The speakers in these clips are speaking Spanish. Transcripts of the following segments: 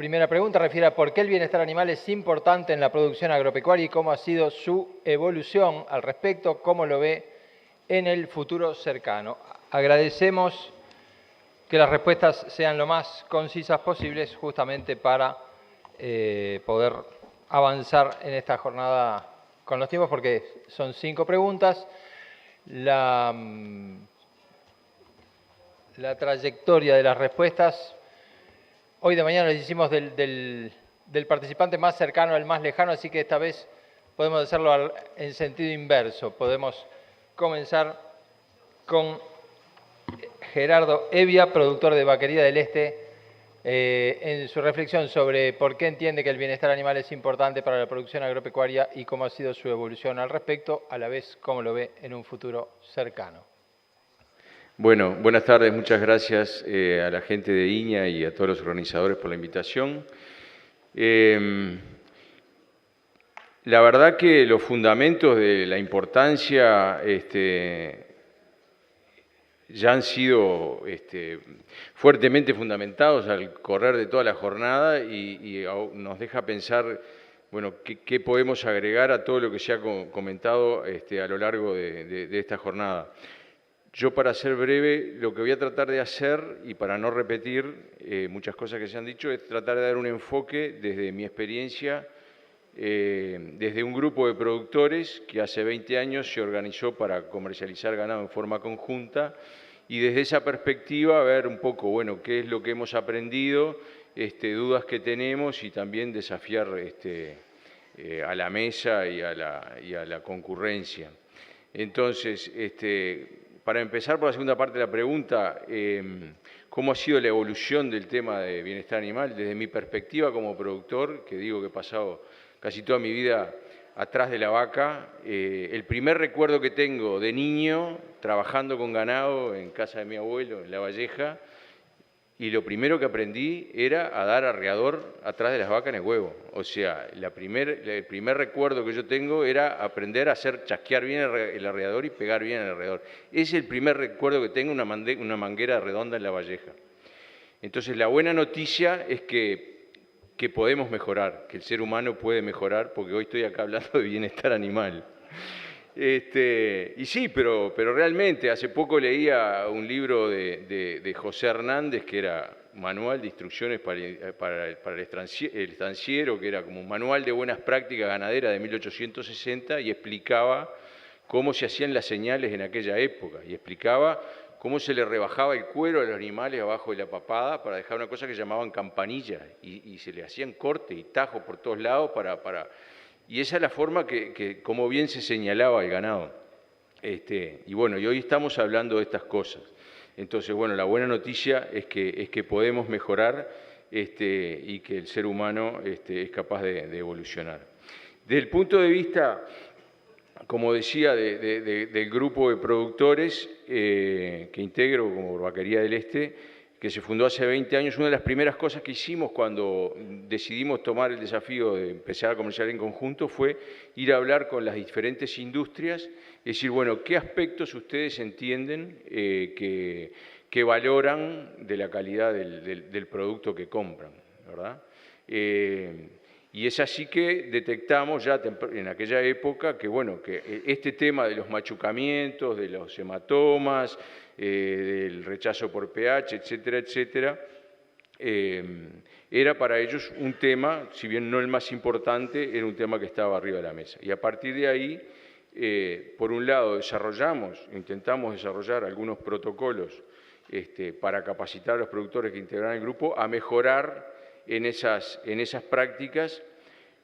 primera pregunta refiere a por qué el bienestar animal es importante en la producción agropecuaria y cómo ha sido su evolución al respecto, cómo lo ve en el futuro cercano. Agradecemos que las respuestas sean lo más concisas posibles justamente para poder avanzar en esta jornada con los tiempos, porque son 5 preguntas. La trayectoria de las respuestas, hoy de mañana les hicimos del participante más cercano al más lejano, así que esta vez podemos hacerlo en sentido inverso. Podemos comenzar con Gerardo Evia, productor de Vaquería del Este, en su reflexión sobre por qué entiende que el bienestar animal es importante para la producción agropecuaria y cómo ha sido su evolución al respecto, a la vez cómo lo ve en un futuro cercano. Bueno, buenas tardes, muchas gracias a la gente de INIA y a todos los organizadores por la invitación. La verdad que los fundamentos de la importancia ya han sido fuertemente fundamentados al correr de toda la jornada y nos deja pensar, bueno, qué podemos agregar a todo lo que se ha comentado a lo largo de esta jornada. Yo, para ser breve, lo que voy a tratar de hacer, y para no repetir muchas cosas que se han dicho, es tratar de dar un enfoque desde mi experiencia, desde un grupo de productores que hace 20 años se organizó para comercializar ganado en forma conjunta, y desde esa perspectiva ver un poco, bueno, qué es lo que hemos aprendido, dudas que tenemos y también desafiar a la mesa y a la concurrencia. Entonces, para empezar por la segunda parte de la pregunta, ¿cómo ha sido la evolución del tema de bienestar animal? Desde mi perspectiva como productor, que digo que he pasado casi toda mi vida atrás de la vaca, el primer recuerdo que tengo de niño, trabajando con ganado en casa de mi abuelo, en La Valleja, y lo primero que aprendí era a dar arreador atrás de las vacas en el huevo. O sea, el primer recuerdo que yo tengo era aprender a hacer chasquear bien el arreador y pegar bien el arreador. Ese es el primer recuerdo que tengo, una manguera redonda en La Valleja. Entonces, la buena noticia es que podemos mejorar, que el ser humano puede mejorar, porque hoy estoy acá hablando de bienestar animal. Y sí, pero realmente, hace poco leía un libro de José Hernández, que era Manual de Instrucciones para el Estanciero, que era como un manual de buenas prácticas ganaderas de 1860, y explicaba cómo se hacían las señales en aquella época, y explicaba cómo se le rebajaba el cuero a los animales abajo de la papada para dejar una cosa que llamaban campanillas, y se le hacían cortes y tajos por todos lados y esa es la forma que como bien se señalaba el ganado. Y bueno, y hoy estamos hablando de estas cosas. Entonces, bueno, la buena noticia es que podemos mejorar y que el ser humano es capaz de evolucionar. Desde el punto de vista, como decía, del grupo de productores que integro como Vaquería del Este, que se fundó hace 20 años, una de las primeras cosas que hicimos cuando decidimos tomar el desafío de empezar a comerciar en conjunto fue ir a hablar con las diferentes industrias, es decir, bueno, ¿qué aspectos ustedes entienden que valoran de la calidad del producto que compran, ¿verdad? Y es así que detectamos ya en aquella época que, bueno, que este tema de los machucamientos, de los hematomas, del rechazo por pH, etcétera, etcétera, era para ellos un tema, si bien no el más importante, era un tema que estaba arriba de la mesa. Y a partir de ahí, por un lado, intentamos desarrollar algunos protocolos para capacitar a los productores que integran el grupo a mejorar en esas prácticas,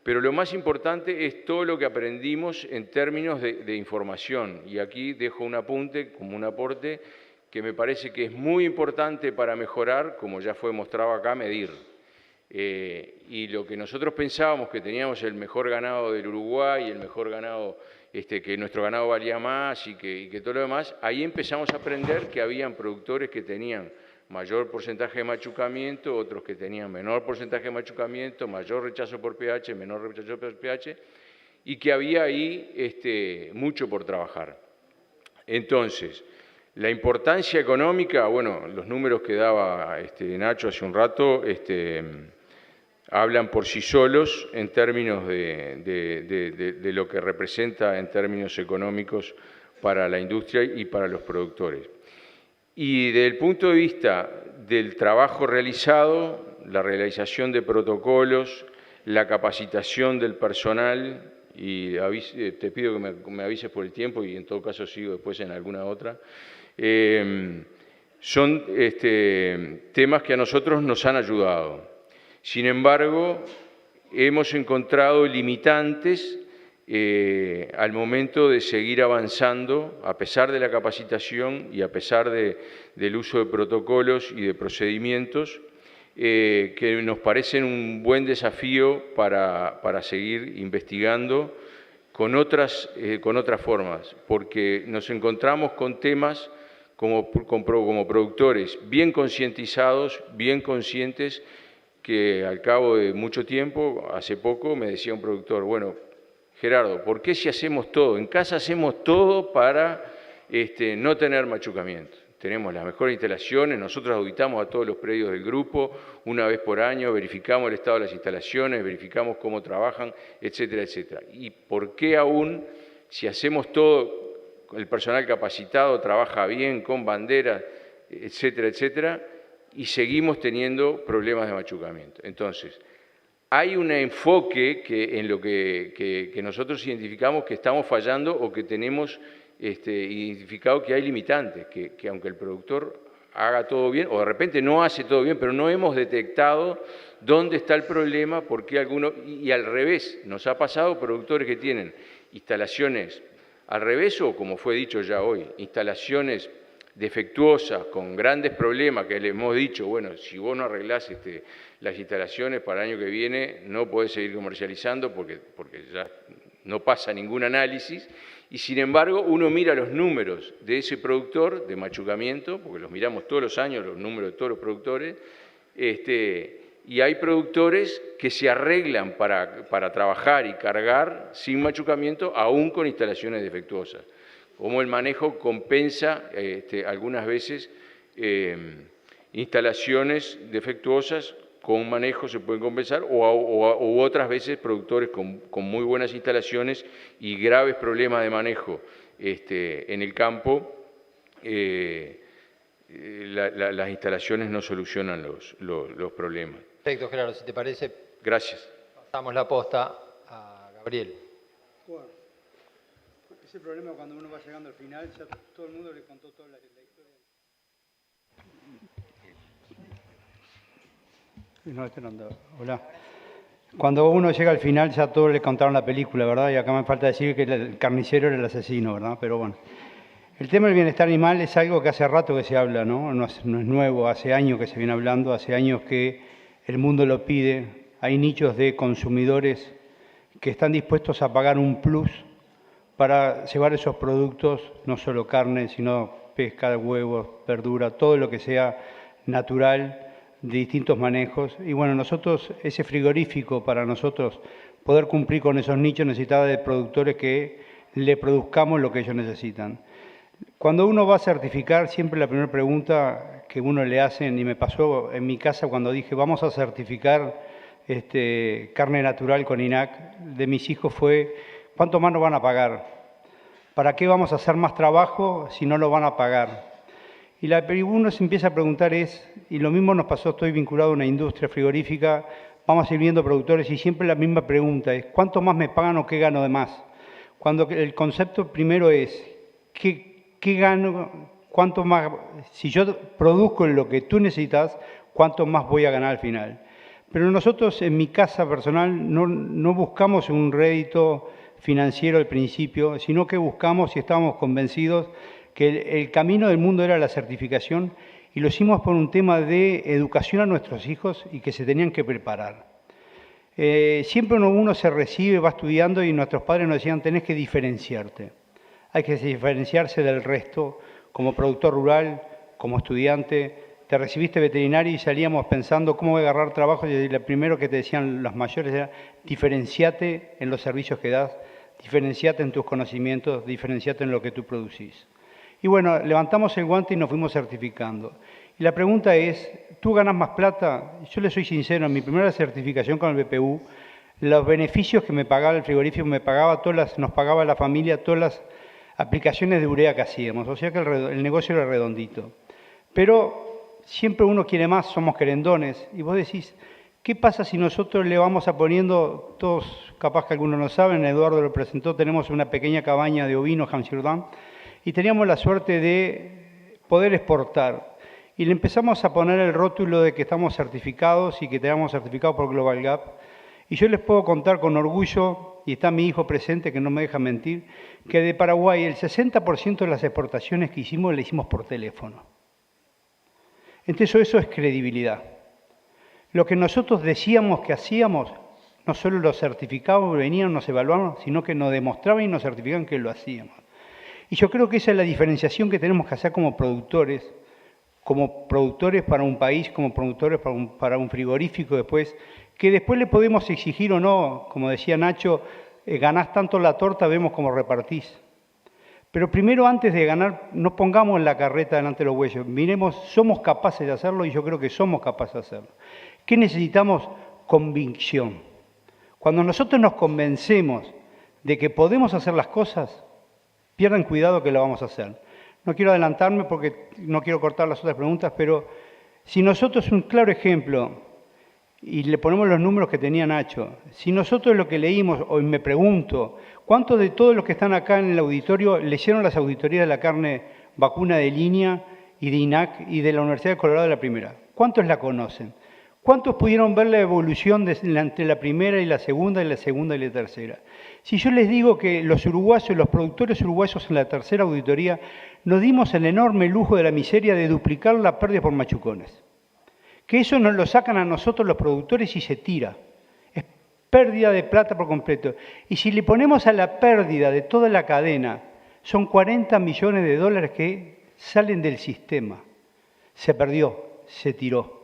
pero lo más importante es todo lo que aprendimos en términos de información. Y aquí dejo un apunte como un aporte que me parece que es muy importante para mejorar, como ya fue mostrado acá, medir. Y lo que nosotros pensábamos que teníamos el mejor ganado del Uruguay, el mejor ganado, que nuestro ganado valía más y que todo lo demás, ahí empezamos a aprender que habían productores que tenían mayor porcentaje de machucamiento, otros que tenían menor porcentaje de machucamiento, mayor rechazo por pH, menor rechazo por pH, y que había ahí mucho por trabajar. Entonces, la importancia económica, bueno, los números que daba Nacho hace un rato hablan por sí solos en términos de lo que representa en términos económicos para la industria y para los productores. Y desde el punto de vista del trabajo realizado, la realización de protocolos, la capacitación del personal, y te pido que me avises por el tiempo y en todo caso sigo después en alguna otra, son temas que a nosotros nos han ayudado. Sin embargo, hemos encontrado limitantes al momento de seguir avanzando, a pesar de la capacitación y a pesar del uso de protocolos y de procedimientos, que nos parecen un buen desafío para seguir investigando con otras formas, porque nos encontramos con temas como productores bien concientizados, bien conscientes, que al cabo de mucho tiempo, hace poco, me decía un productor, bueno, Gerardo, ¿por qué si hacemos todo? En casa hacemos todo para no tener machucamiento. Tenemos las mejores instalaciones, nosotros auditamos a todos los predios del grupo, una vez por año, verificamos el estado de las instalaciones, verificamos cómo trabajan, etcétera, etcétera. ¿Y por qué aún, si hacemos todo, el personal capacitado trabaja bien, con banderas, etcétera, etcétera, y seguimos teniendo problemas de machucamiento? Entonces, hay un enfoque en lo que nosotros identificamos que estamos fallando o que tenemos identificado que hay limitantes, que aunque el productor haga todo bien, o de repente no hace todo bien, pero no hemos detectado dónde está el problema, porque algunos, y al revés, nos ha pasado productores que tienen instalaciones al revés, o como fue dicho ya hoy, instalaciones defectuosas, con grandes problemas, que le hemos dicho, bueno, si vos no arreglás las instalaciones para el año que viene, no podés seguir comercializando porque ya no pasa ningún análisis, y sin embargo uno mira los números de ese productor de machucamiento, porque los miramos todos los años, los números de todos los productores, y hay productores que se arreglan para trabajar y cargar sin machucamiento, aún con instalaciones defectuosas. Como el manejo compensa algunas veces instalaciones defectuosas con manejo se pueden compensar, o otras veces productores con muy buenas instalaciones y graves problemas de manejo en el campo, las instalaciones no solucionan los problemas. Perfecto, Gerardo, si te parece. Gracias. Pasamos la posta a Gabriel. Bueno, ese problema cuando uno va llegando al final, ya todo el mundo le contó toda la historia. No, este no anda. Hola. Cuando uno llega al final ya todos le contaron la película, ¿verdad? Y acá me falta decir que el carnicero era el asesino, ¿verdad? Pero bueno. El tema del bienestar animal es algo que hace rato que se habla, ¿no? No es nuevo, hace años que se viene hablando, hace años que el mundo lo pide. Hay nichos de consumidores que están dispuestos a pagar un plus para llevar esos productos, no solo carne, sino pesca, huevos, verdura, todo lo que sea natural, de distintos manejos. Y bueno, nosotros, ese frigorífico, para nosotros poder cumplir con esos nichos, necesitaba de productores que le produzcamos lo que ellos necesitan. Cuando uno va a certificar, siempre la primera pregunta que uno le hacen, y me pasó en mi casa cuando dije, vamos a certificar carne natural con INAC, de mis hijos fue, ¿cuánto más nos van a pagar? ¿Para qué vamos a hacer más trabajo si no lo van a pagar? Y la que uno se empieza a preguntar es, y lo mismo nos pasó, estoy vinculado a una industria frigorífica, vamos a ir viendo productores y siempre la misma pregunta es, ¿cuánto más me pagan o qué gano de más? Cuando el concepto primero es, ¿qué gano? ¿Cuánto más? Si yo produzco lo que tú necesitas, ¿cuánto más voy a ganar al final? Pero nosotros en mi casa personal no buscamos un rédito financiero al principio, sino que buscamos y estábamos convencidos que el camino del mundo era la certificación y lo hicimos por un tema de educación a nuestros hijos y que se tenían que preparar. Siempre uno se recibe, va estudiando y nuestros padres nos decían, tenés que diferenciarte. Hay que diferenciarse del resto, como productor rural, como estudiante. Te recibiste veterinario y salíamos pensando cómo voy a agarrar trabajo y lo primero que te decían los mayores era diferenciate en los servicios que das, diferenciate en tus conocimientos, diferenciate en lo que tú producís. Y bueno, levantamos el guante y nos fuimos certificando. Y la pregunta es, ¿tú ganas más plata? Yo le soy sincero, en mi primera certificación con el BPU, los beneficios que me pagaba el frigorífico, nos pagaba la familia todas las aplicaciones de urea que hacíamos, o sea que el negocio era redondito. Pero siempre uno quiere más, somos querendones, y vos decís, ¿qué pasa si nosotros le vamos a poniendo, todos capaz que algunos no saben, Eduardo lo presentó, tenemos una pequeña cabaña de ovinos, Amsterdam, y teníamos la suerte de poder exportar. Y le empezamos a poner el rótulo de que estamos certificados y que tenemos certificado por Global Gap. Y yo les puedo contar con orgullo, y está mi hijo presente que no me deja mentir, que de Paraguay el 60% de las exportaciones que hicimos, le hicimos por teléfono. Entonces eso es credibilidad. Lo que nosotros decíamos que hacíamos, no solo los certificábamos, venían, nos evaluaban, sino que nos demostraban y nos certificaban que lo hacíamos. Y yo creo que esa es la diferenciación que tenemos que hacer como productores para un país, como productores para un frigorífico después, que después le podemos exigir o no, como decía Nacho, ganás tanto la torta, vemos cómo repartís. Pero primero, antes de ganar, no pongamos la carreta delante de los bueyes. Miremos, somos capaces de hacerlo y yo creo que somos capaces de hacerlo. ¿Qué necesitamos? Convicción. Cuando nosotros nos convencemos de que podemos hacer las cosas, pierdan cuidado que lo vamos a hacer. No quiero adelantarme porque no quiero cortar las otras preguntas, pero si nosotros, un claro ejemplo, y le ponemos los números que tenía Nacho, si nosotros lo que leímos, hoy me pregunto, ¿cuántos de todos los que están acá en el auditorio leyeron las auditorías de la carne vacuna de línea y de INAC y de la Universidad de Colorado de la primera? ¿Cuántos la conocen? ¿Cuántos pudieron ver la evolución entre la primera y la segunda y la segunda y la tercera? Si yo les digo que los uruguayos, los productores uruguayos en la tercera auditoría, nos dimos el enorme lujo de la miseria de duplicar la pérdida por machucones. Que eso nos lo sacan a nosotros los productores y se tira. Es pérdida de plata por completo. Y si le ponemos a la pérdida de toda la cadena, son 40 millones de dólares que salen del sistema. Se perdió, se tiró.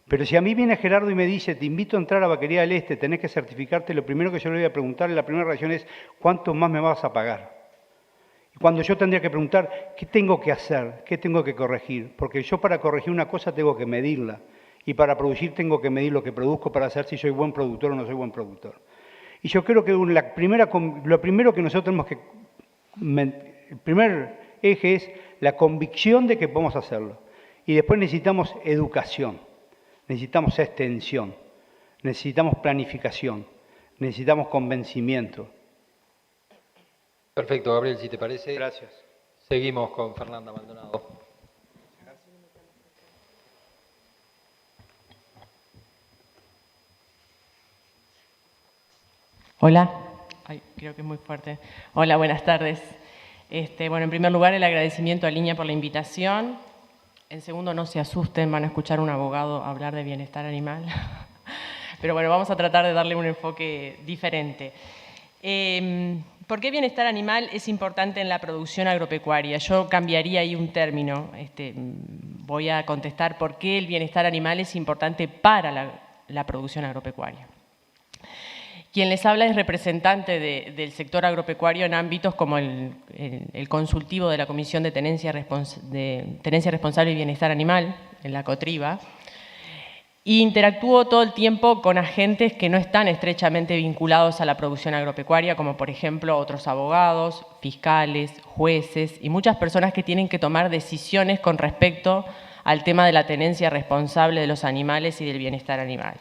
Pero si a mí viene Gerardo y me dice, te invito a entrar a Vaquería del Este, tenés que certificarte, lo primero que yo le voy a preguntar, la primera reacción es, ¿cuánto más me vas a pagar? Y cuando yo tendría que preguntar, ¿qué tengo que hacer? ¿Qué tengo que corregir? Porque yo para corregir una cosa tengo que medirla. Y para producir tengo que medir lo que produzco para saber si soy buen productor o no soy buen productor. Y yo creo que lo primero que nosotros tenemos que... El primer eje es la convicción de que podemos hacerlo. Y después necesitamos educación. Necesitamos extensión, necesitamos planificación, necesitamos convencimiento. Perfecto, Gabriel, si te parece. Gracias. Seguimos con Fernanda Maldonado. Hola. Ay, creo que es muy fuerte. Hola, buenas tardes. Bueno, en primer lugar, el agradecimiento a Línea por la invitación. En segundo, no se asusten, van a escuchar a un abogado hablar de bienestar animal. Pero bueno, vamos a tratar de darle un enfoque diferente. ¿Por qué bienestar animal es importante en la producción agropecuaria? Yo cambiaría ahí un término. Voy a contestar por qué el bienestar animal es importante para la producción agropecuaria. Quien les habla es representante del sector agropecuario en ámbitos como el consultivo de la Comisión de Tenencia Responsable y Bienestar Animal, en la COTRIBA, y interactúo todo el tiempo con agentes que no están estrechamente vinculados a la producción agropecuaria, como por ejemplo otros abogados, fiscales, jueces y muchas personas que tienen que tomar decisiones con respecto al tema de la tenencia responsable de los animales y del bienestar animal.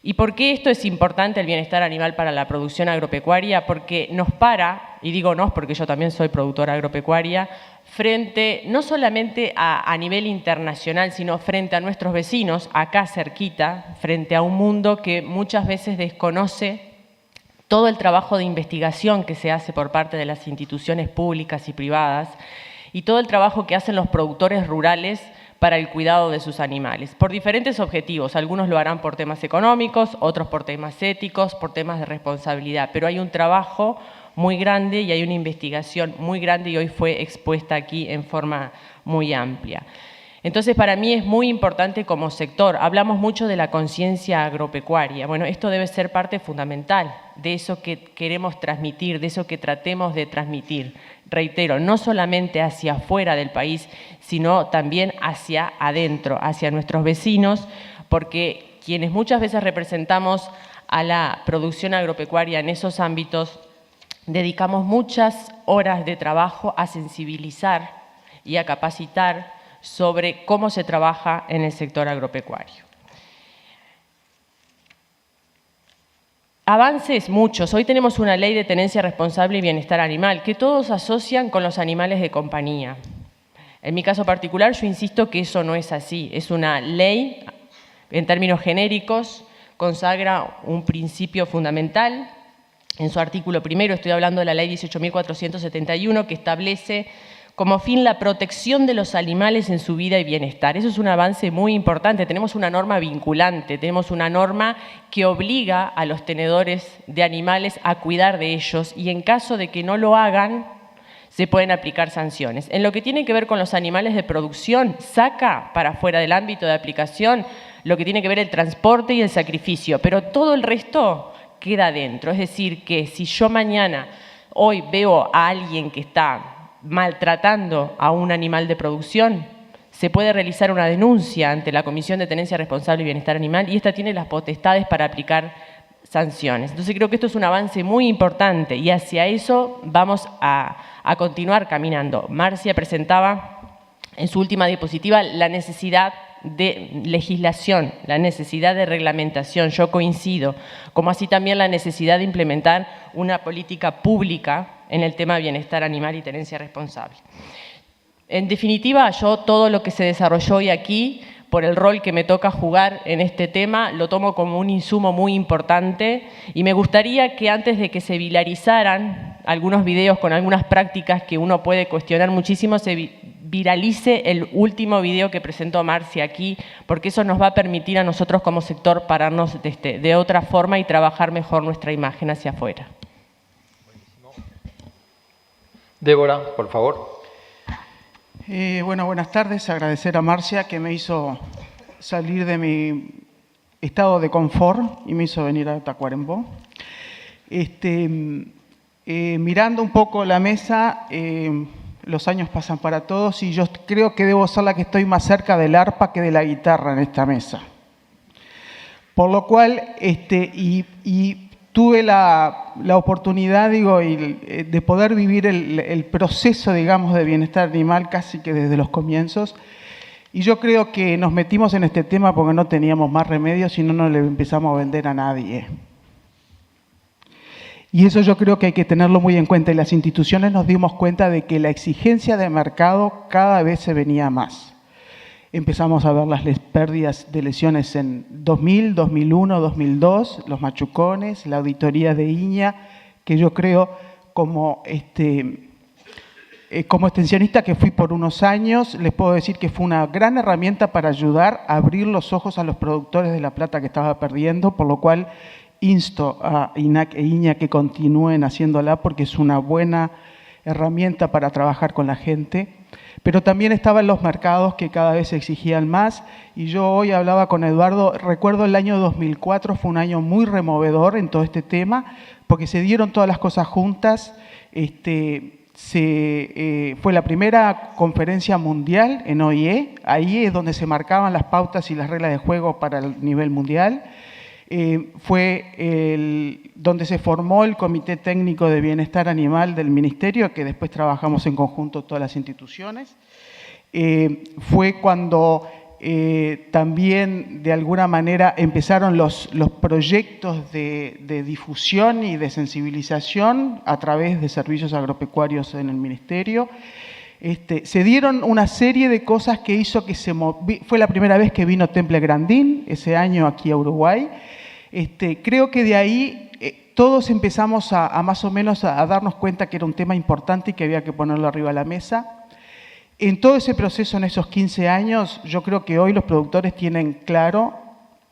¿Y por qué esto es importante, el bienestar animal para la producción agropecuaria? Porque nos para, y digo nos porque yo también soy productora agropecuaria, frente no solamente a nivel internacional, sino frente a nuestros vecinos, acá cerquita, frente a un mundo que muchas veces desconoce todo el trabajo de investigación que se hace por parte de las instituciones públicas y privadas y todo el trabajo que hacen los productores rurales para el cuidado de sus animales, por diferentes objetivos. Algunos lo harán por temas económicos, otros por temas éticos, por temas de responsabilidad, pero hay un trabajo muy grande y hay una investigación muy grande y hoy fue expuesta aquí en forma muy amplia. Entonces, para mí es muy importante como sector. Hablamos mucho de la conciencia agropecuaria. Bueno, esto debe ser parte fundamental de eso que queremos transmitir, de eso que tratemos de transmitir. Reitero, no solamente hacia afuera del país, sino también hacia adentro, hacia nuestros vecinos, porque quienes muchas veces representamos a la producción agropecuaria en esos ámbitos, dedicamos muchas horas de trabajo a sensibilizar y a capacitar sobre cómo se trabaja en el sector agropecuario. Avances muchos. Hoy tenemos una ley de tenencia responsable y bienestar animal que todos asocian con los animales de compañía. En mi caso particular, yo insisto que eso no es así. Es una ley, en términos genéricos, consagra un principio fundamental. En su artículo primero, estoy hablando de la ley 18.471, que establece como fin la protección de los animales en su vida y bienestar. Eso es un avance muy importante. Tenemos una norma vinculante, tenemos una norma que obliga a los tenedores de animales a cuidar de ellos y en caso de que no lo hagan, se pueden aplicar sanciones. En lo que tiene que ver con los animales de producción, saca para fuera del ámbito de aplicación lo que tiene que ver el transporte y el sacrificio, pero todo el resto queda dentro. Es decir, que si yo hoy veo a alguien que está maltratando a un animal de producción, se puede realizar una denuncia ante la Comisión de Tenencia Responsable y Bienestar Animal y esta tiene las potestades para aplicar sanciones. Entonces creo que esto es un avance muy importante y hacia eso vamos a continuar caminando. Marcia presentaba en su última diapositiva la necesidad de legislación, la necesidad de reglamentación, yo coincido, como así también la necesidad de implementar una política pública en el tema de bienestar animal y tenencia responsable. En definitiva, yo todo lo que se desarrolló hoy aquí, por el rol que me toca jugar en este tema, lo tomo como un insumo muy importante y me gustaría que antes de que se viralizaran algunos videos con algunas prácticas que uno puede cuestionar muchísimo, se viralice el último video que presentó Marcia aquí, porque eso nos va a permitir a nosotros como sector pararnos de otra forma y trabajar mejor nuestra imagen hacia afuera. Débora, por favor. Bueno, buenas tardes. Agradecer a Marcia que me hizo salir de mi estado de confort y me hizo venir a Tacuarembó. Mirando un poco la mesa, los años pasan para todos y yo creo que debo ser la que estoy más cerca del arpa que de la guitarra en esta mesa. Por lo cual, tuve la oportunidad, de poder vivir el proceso, digamos, de bienestar animal casi que desde los comienzos. Y yo creo que nos metimos en este tema porque no teníamos más remedio, si no, no le empezamos a vender a nadie. Y eso yo creo que hay que tenerlo muy en cuenta. Y las instituciones nos dimos cuenta de que la exigencia de mercado cada vez se venía más. Empezamos a ver las pérdidas de lesiones en 2000, 2001, 2002, los machucones, la auditoría de INEA, que yo creo como extensionista que fui por unos años, les puedo decir que fue una gran herramienta para ayudar a abrir los ojos a los productores de la plata que estaba perdiendo, por lo cual insto a INAC e INEA que continúen haciéndola porque es una buena herramienta para trabajar con la gente. Pero también estaban los mercados que cada vez se exigían más y yo hoy hablaba con Eduardo, recuerdo el año 2004, fue un año muy removedor en todo este tema porque se dieron todas las cosas juntas, fue la primera conferencia mundial en OIE, ahí es donde se marcaban las pautas y las reglas de juego para el nivel mundial. Fue donde se formó el Comité Técnico de Bienestar Animal del Ministerio, que después trabajamos en conjunto todas las instituciones. Fue cuando también, de alguna manera, empezaron los proyectos de difusión y de sensibilización a través de servicios agropecuarios en el Ministerio. Se dieron una serie de cosas que hizo que fue la primera vez que vino Temple Grandin, ese año aquí a Uruguay. Creo que de ahí todos empezamos a más o menos a darnos cuenta que era un tema importante y que había que ponerlo arriba de la mesa. En todo ese proceso, en esos 15 años, yo creo que hoy los productores tienen claro,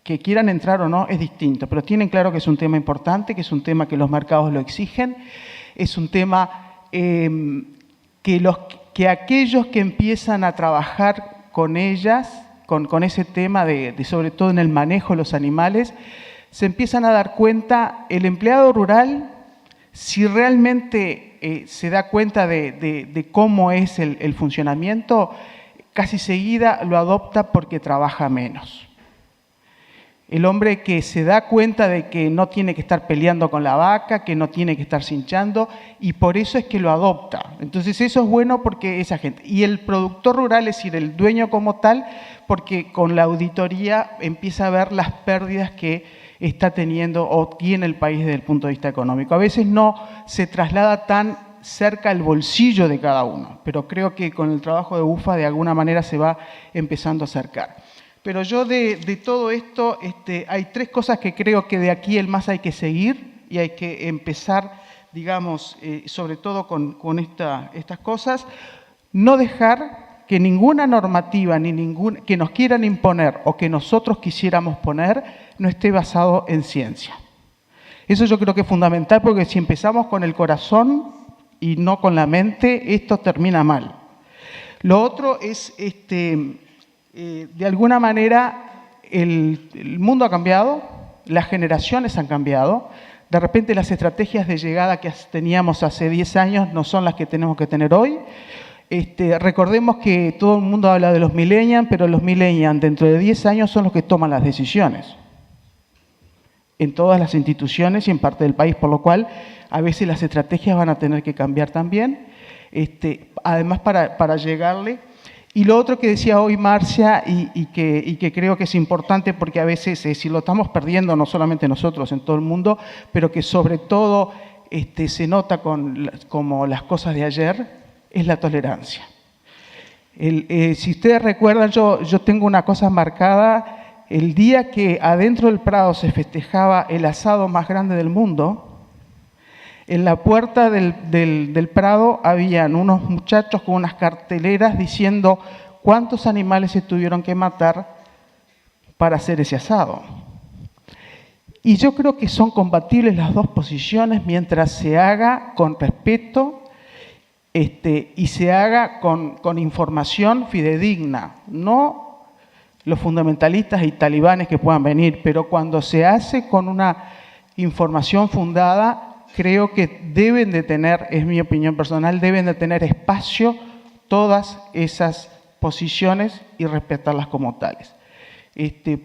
que quieran entrar o no, es distinto, pero tienen claro que es un tema importante, que es un tema que los mercados lo exigen, es un tema que aquellos que empiezan a trabajar con ellas, con ese tema de sobre todo en el manejo de los animales, se empiezan a dar cuenta el empleado rural, si realmente se da cuenta de cómo es el funcionamiento, casi seguida lo adopta porque trabaja menos. El hombre que se da cuenta de que no tiene que estar peleando con la vaca, que no tiene que estar cinchando, y por eso es que lo adopta. Entonces eso es bueno porque esa gente. Y el productor rural, es decir, el dueño como tal, porque con la auditoría empieza a ver las pérdidas que está teniendo o tiene el país desde el punto de vista económico. A veces no se traslada tan cerca el bolsillo de cada uno, pero creo que con el trabajo de UFA de alguna manera se va empezando a acercar. Pero yo de todo esto, hay tres cosas que creo que de aquí el más hay que seguir y hay que empezar, digamos, sobre todo con estas cosas. No dejar que ninguna normativa que nos quieran imponer o que nosotros quisiéramos poner no esté basado en ciencia. Eso yo creo que es fundamental porque si empezamos con el corazón y no con la mente, esto termina mal. Lo otro es de alguna manera el mundo ha cambiado, las generaciones han cambiado, de repente las estrategias de llegada que teníamos hace 10 años no son las que tenemos que tener hoy. Recordemos que todo el mundo habla de los millennials, pero los millennials dentro de 10 años son los que toman las decisiones en todas las instituciones y en parte del país, por lo cual a veces las estrategias van a tener que cambiar también, además para llegarle. Y lo otro que decía hoy Marcia y que creo que es importante porque a veces si lo estamos perdiendo, no solamente nosotros, en todo el mundo, pero que sobre todo se nota como las cosas de ayer, es la tolerancia. Si ustedes recuerdan, yo tengo una cosa marcada, el día que adentro del Prado se festejaba el asado más grande del mundo, en la puerta del Prado habían unos muchachos con unas carteleras diciendo cuántos animales se tuvieron que matar para hacer ese asado. Y yo creo que son compatibles las dos posiciones mientras se haga con respeto y se haga con información fidedigna, no los fundamentalistas y talibanes que puedan venir, pero cuando se hace con una información fundada, creo que deben de tener, es mi opinión personal, deben de tener espacio todas esas posiciones y respetarlas como tales.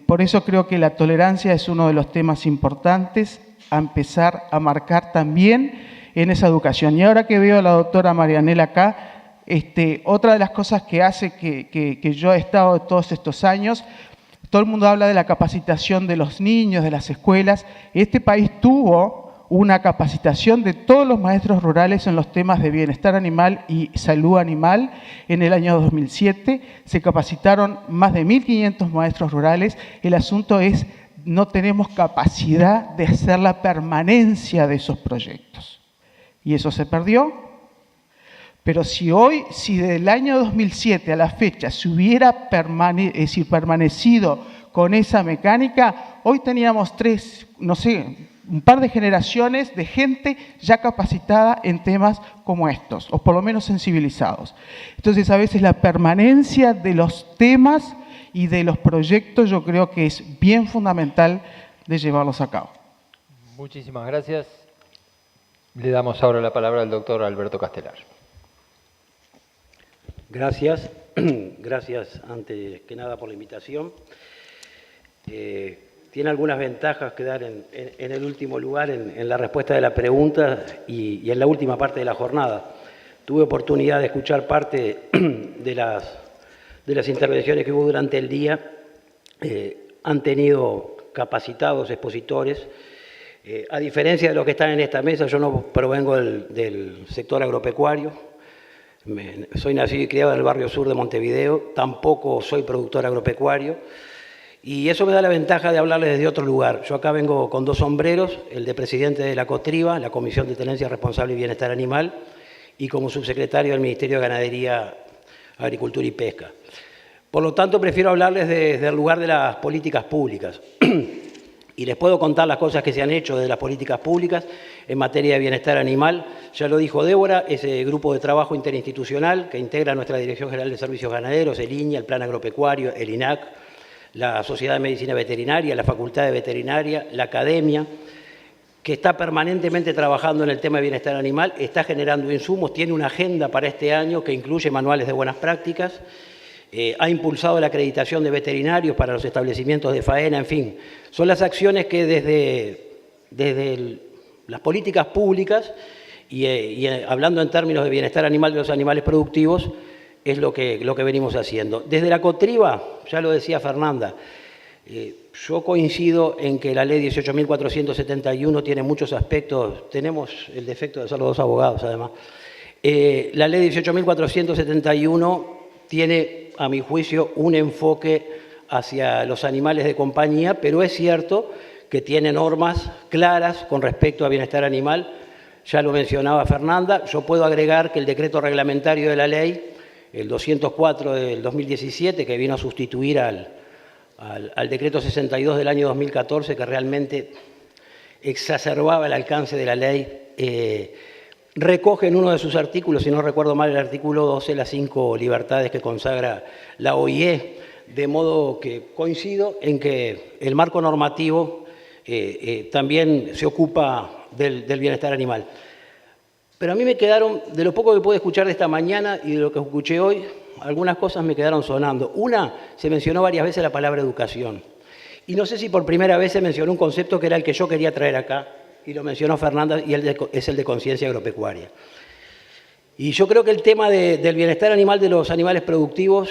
Por eso creo que la tolerancia es uno de los temas importantes a empezar a marcar también en esa educación. Y ahora que veo a la doctora Marianela acá, otra de las cosas que hace que yo he estado todos estos años, todo el mundo habla de la capacitación de los niños, de las escuelas. Este país tuvo una capacitación de todos los maestros rurales en los temas de bienestar animal y salud animal. En el año 2007 se capacitaron más de 1.500 maestros rurales. El asunto es, no tenemos capacidad de hacer la permanencia de esos proyectos. Y eso se perdió. Pero si del año 2007 a la fecha se hubiera permanecido con esa mecánica, hoy teníamos un par de generaciones de gente ya capacitada en temas como estos, o por lo menos sensibilizados. Entonces, a veces la permanencia de los temas y de los proyectos yo creo que es bien fundamental de llevarlos a cabo. Muchísimas gracias. Le damos ahora la palabra al doctor Alberto Castelar. Gracias. Gracias antes que nada por la invitación. Tiene algunas ventajas quedar en el último lugar en la respuesta de la pregunta y en la última parte de la jornada. Tuve oportunidad de escuchar parte de las intervenciones que hubo durante el día. Han tenido capacitados expositores. A diferencia de los que están en esta mesa, yo no provengo del sector agropecuario. Soy nacido y criado en el barrio sur de Montevideo, tampoco soy productor agropecuario y eso me da la ventaja de hablarles desde otro lugar. Yo acá vengo con dos sombreros, el de presidente de la COTRIBA, la Comisión de Tenencia Responsable y Bienestar Animal, y como subsecretario del Ministerio de Ganadería, Agricultura y Pesca. Por lo tanto, prefiero hablarles desde el lugar de las políticas públicas. Y les puedo contar las cosas que se han hecho desde las políticas públicas en materia de bienestar animal. Ya lo dijo Débora, ese grupo de trabajo interinstitucional que integra nuestra Dirección General de Servicios Ganaderos, el INIA, el Plan Agropecuario, el INAC, la Sociedad de Medicina Veterinaria, la Facultad de Veterinaria, la Academia, que está permanentemente trabajando en el tema de bienestar animal, está generando insumos, tiene una agenda para este año que incluye manuales de buenas prácticas, ha impulsado la acreditación de veterinarios para los establecimientos de faena, en fin. Son las acciones que desde las políticas públicas y hablando en términos de bienestar animal de los animales productivos, es lo que venimos haciendo. Desde la Cotriba, ya lo decía Fernanda, yo coincido en que la ley 18.471 tiene muchos aspectos, tenemos el defecto de ser los dos abogados además. La ley 18.471 tiene, a mi juicio, un enfoque hacia los animales de compañía, pero es cierto que tiene normas claras con respecto a bienestar animal. Ya lo mencionaba Fernanda, yo puedo agregar que el decreto reglamentario de la ley, el 204 del 2017, que vino a sustituir al decreto 62 del año 2014, que realmente exacerbaba el alcance de la ley, recoge en uno de sus artículos, si no recuerdo mal, el artículo 12, las 5 libertades que consagra la OIE, de modo que coincido en que el marco normativo también se ocupa del bienestar animal. Pero a mí me quedaron, de lo poco que pude escuchar de esta mañana y de lo que escuché hoy, algunas cosas me quedaron sonando. Una, se mencionó varias veces la palabra educación. Y no sé si por primera vez se mencionó un concepto que era el que yo quería traer acá, y lo mencionó Fernanda, y es el de conciencia agropecuaria. Y yo creo que el tema del bienestar animal de los animales productivos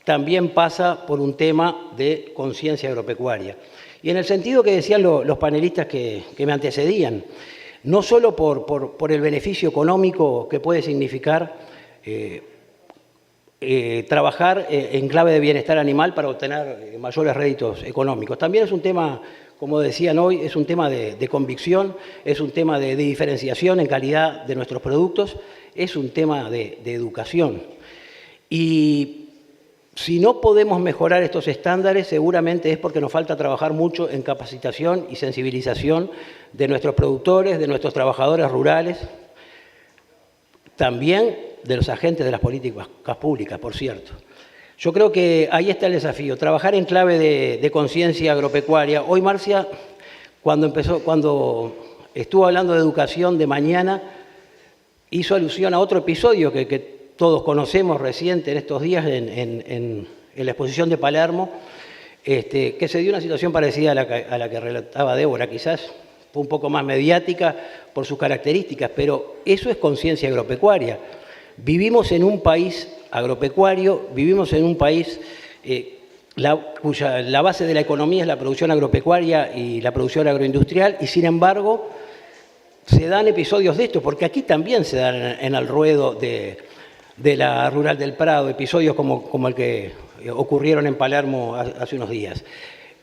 también pasa por un tema de conciencia agropecuaria. Y en el sentido que decían los panelistas que me antecedían, no solo por el beneficio económico que puede significar trabajar en clave de bienestar animal para obtener mayores réditos económicos. También es un tema, como decían hoy, es un tema de convicción, es un tema de diferenciación en calidad de nuestros productos, es un tema de educación. Y si no podemos mejorar estos estándares, seguramente es porque nos falta trabajar mucho en capacitación y sensibilización de nuestros productores, de nuestros trabajadores rurales, también de los agentes de las políticas públicas, por cierto. Yo creo que ahí está el desafío, trabajar en clave de conciencia agropecuaria. Hoy Marcia, cuando estuvo hablando de educación de mañana, hizo alusión a otro episodio que todos conocemos reciente en estos días en la exposición de Palermo, que se dio una situación parecida a la que relataba Débora, quizás fue un poco más mediática por sus características, pero eso es conciencia agropecuaria. Vivimos en un país agropecuario, vivimos en un país cuya la base de la economía es la producción agropecuaria y la producción agroindustrial, y sin embargo se dan episodios de esto, porque aquí también se dan en el ruedo de la Rural del Prado, episodios como el que ocurrieron en Palermo hace unos días.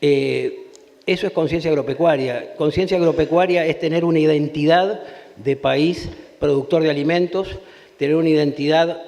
Eso es conciencia agropecuaria. Conciencia agropecuaria es tener una identidad de país productor de alimentos, tener una identidad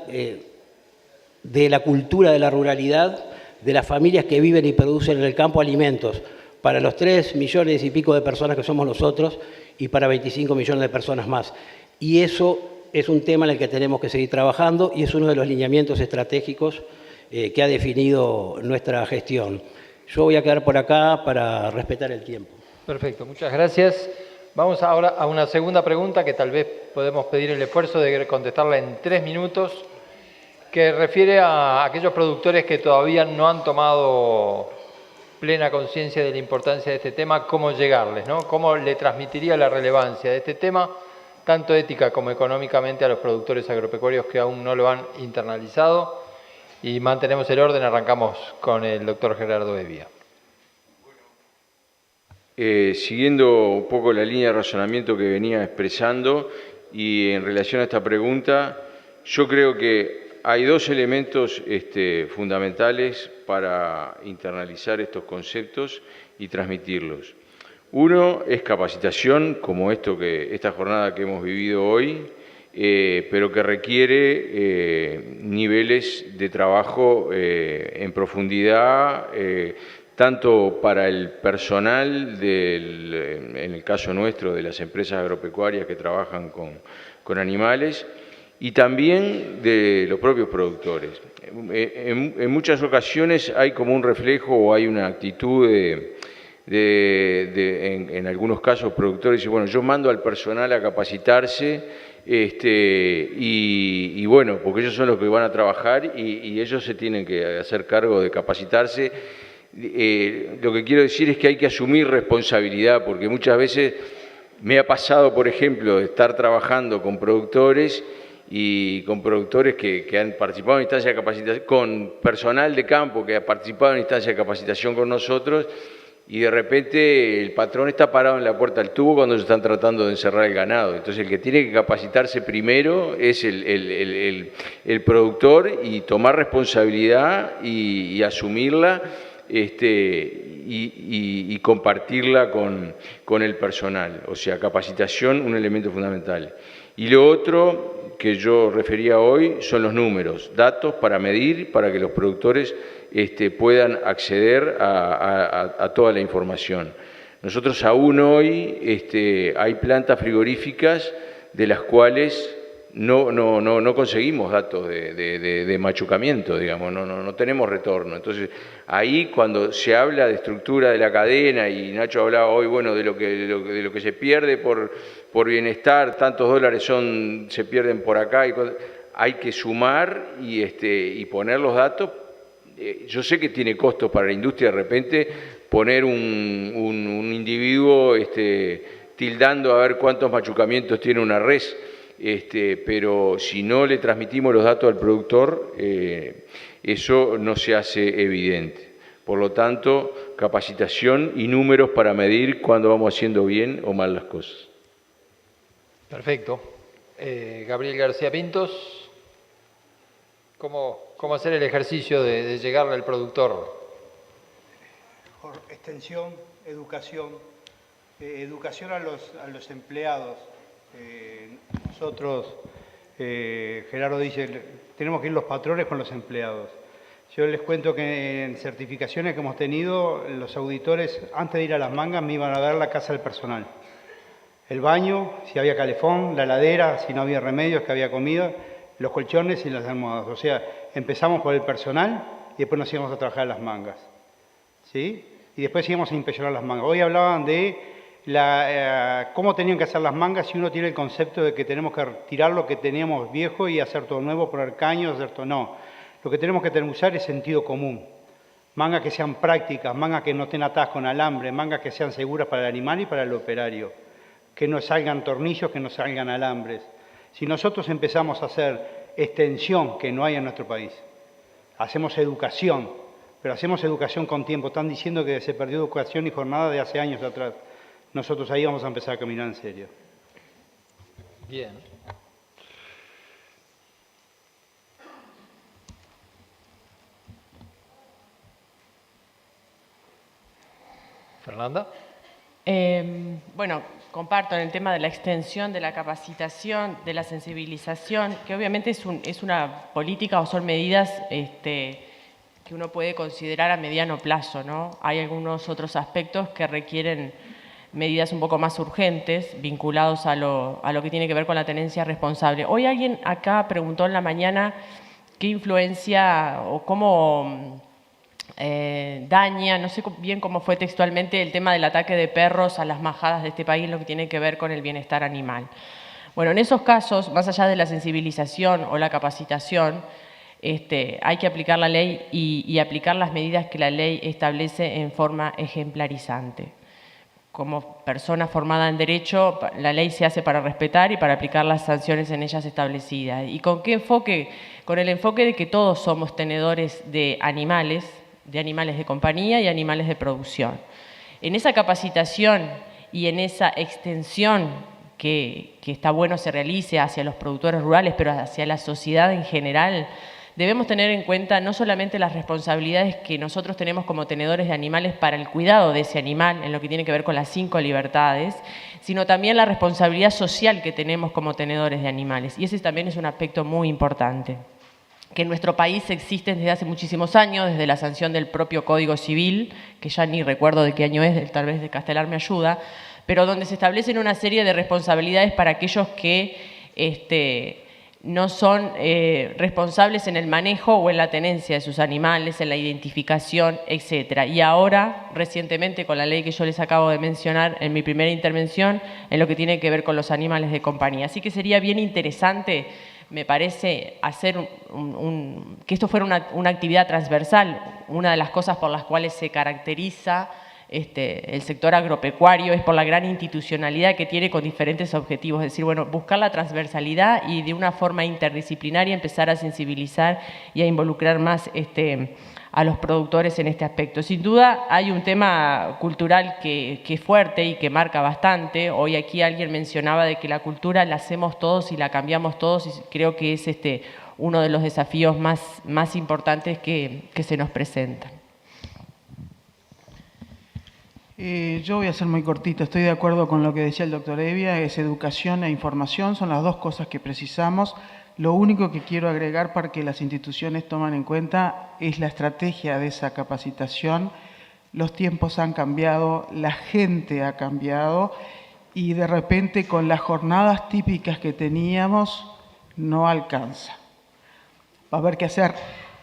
de la cultura de la ruralidad, de las familias que viven y producen en el campo alimentos, para los 3 millones y pico de personas que somos nosotros y para 25 millones de personas más. Y eso es un tema en el que tenemos que seguir trabajando y es uno de los lineamientos estratégicos que ha definido nuestra gestión. Yo voy a quedar por acá para respetar el tiempo. Perfecto, muchas gracias. Vamos ahora a una segunda pregunta que tal vez podemos pedir el esfuerzo de contestarla en 3 minutos, que refiere a aquellos productores que todavía no han tomado plena conciencia de la importancia de este tema, cómo llegarles, ¿no? Cómo le transmitiría la relevancia de este tema, tanto ética como económicamente, a los productores agropecuarios que aún no lo han internalizado. Y mantenemos el orden, arrancamos con el doctor Gerardo Evia. Siguiendo un poco la línea de razonamiento que venía expresando y en relación a esta pregunta, yo creo que hay 2 elementos fundamentales para internalizar estos conceptos y transmitirlos. Uno es capacitación, como esta jornada que hemos vivido hoy, pero que requiere niveles de trabajo en profundidad, tanto para el personal, en el caso nuestro, de las empresas agropecuarias que trabajan con animales, y también de los propios productores. En muchas ocasiones hay como un reflejo o hay una actitud en algunos casos productores dicen, bueno, yo mando al personal a capacitarse y bueno, porque ellos son los que van a trabajar y ellos se tienen que hacer cargo de capacitarse. Lo que quiero decir es que hay que asumir responsabilidad, porque muchas veces me ha pasado, por ejemplo, de estar trabajando con productores y con productores que han participado en instancias de capacitación, con personal de campo que ha participado en instancias de capacitación con nosotros, y de repente el patrón está parado en la puerta del tubo cuando ellos están tratando de encerrar el ganado. Entonces el que tiene que capacitarse primero es el productor, y tomar responsabilidad y asumirla y compartirla con el personal. O sea, capacitación, un elemento fundamental. Y lo otro que yo refería hoy son los números, datos para medir, para que los productores puedan acceder a toda la información. Nosotros aún hoy hay plantas frigoríficas de las cuales no conseguimos datos de machucamiento, digamos, no tenemos retorno. Entonces, ahí cuando se habla de estructura de la cadena, y Nacho hablaba hoy, bueno, de lo que se pierde por bienestar, tantos dólares se pierden por acá, hay que sumar y poner los datos. Yo sé que tiene costos para la industria de repente poner un individuo tildando a ver cuántos machucamientos tiene una res, pero si no le transmitimos los datos al productor, eso no se hace evidente. Por lo tanto, capacitación y números para medir cuándo vamos haciendo bien o mal las cosas. Perfecto. Gabriel García Pintos, ¿cómo hacer el ejercicio de llegarle al productor? Extensión, educación, educación a los empleados. Nosotros, Gerardo dice, tenemos que ir los patrones con los empleados. Yo les cuento que en certificaciones que hemos tenido, los auditores, antes de ir a las mangas, me iban a ver la casa del personal. El baño, si había calefón, la heladera, si no había remedios, que había comida, los colchones y las almohadas. O sea, empezamos por el personal y después nos íbamos a trabajar las mangas. ¿Sí? Y después íbamos a inspeccionar las mangas. Hoy hablaban de cómo tenían que hacer las mangas, si uno tiene el concepto de que tenemos que tirar lo que teníamos viejo y hacer todo nuevo, poner caños, hacer todo. No. Lo que tenemos que usar es sentido común. Mangas que sean prácticas, mangas que no estén atadas con alambre, mangas que sean seguras para el animal y para el operario. Que no salgan tornillos, que no salgan alambres. Si nosotros empezamos a hacer extensión, que no hay en nuestro país, hacemos educación, pero hacemos educación con tiempo. Están diciendo que se perdió educación y jornada de hace años atrás. Nosotros ahí vamos a empezar a caminar en serio. Bien. Fernanda. Bueno, comparto en el tema de la extensión, de la capacitación, de la sensibilización, que obviamente es una política o son medidas que uno puede considerar a mediano plazo, ¿no? Hay algunos otros aspectos que requieren medidas un poco más urgentes, vinculados a lo que tiene que ver con la tenencia responsable. Hoy alguien acá preguntó en la mañana qué influencia o cómo daña, no sé bien cómo fue textualmente, el tema del ataque de perros a las majadas de este país, lo que tiene que ver con el bienestar animal. Bueno, en esos casos, más allá de la sensibilización o la capacitación, hay que aplicar la ley y aplicar las medidas que la ley establece en forma ejemplarizante. Como persona formada en Derecho, la ley se hace para respetar y para aplicar las sanciones en ellas establecidas. ¿Y con qué enfoque? Con el enfoque de que todos somos tenedores de animales de compañía y animales de producción. En esa capacitación y en esa extensión que está bueno se realice hacia los productores rurales, pero hacia la sociedad en general, debemos tener en cuenta no solamente las responsabilidades que nosotros tenemos como tenedores de animales para el cuidado de ese animal, en lo que tiene que ver con las 5 libertades, sino también la responsabilidad social que tenemos como tenedores de animales. Y ese también es un aspecto muy importante. que en nuestro país existen desde hace muchísimos años, desde la sanción del propio Código Civil, que ya ni recuerdo de qué año es, tal vez de Castelar me ayuda, pero donde se establecen una serie de responsabilidades para aquellos que no son responsables en el manejo o en la tenencia de sus animales, en la identificación, etc. Y ahora, recientemente, con la ley que yo les acabo de mencionar en mi primera intervención, en lo que tiene que ver con los animales de compañía. Así que sería bien interesante, me parece, hacer que esto fuera una actividad transversal. Una de las cosas por las cuales se caracteriza el sector agropecuario es por la gran institucionalidad que tiene con diferentes objetivos. Es decir, bueno, buscar la transversalidad y de una forma interdisciplinaria empezar a sensibilizar y a involucrar más a los productores en este aspecto. Sin duda hay un tema cultural que es fuerte y que marca bastante. Hoy aquí alguien mencionaba de que la cultura la hacemos todos y la cambiamos todos, y creo que es uno de los desafíos más importantes que se nos presentan. Yo voy a ser muy cortito, estoy de acuerdo con lo que decía el doctor Evia, es educación e información, son las dos cosas que precisamos. Lo único que quiero agregar para que las instituciones tomen en cuenta es la estrategia de esa capacitación. Los tiempos han cambiado, la gente ha cambiado y de repente con las jornadas típicas que teníamos no alcanza. Va a haber que hacer,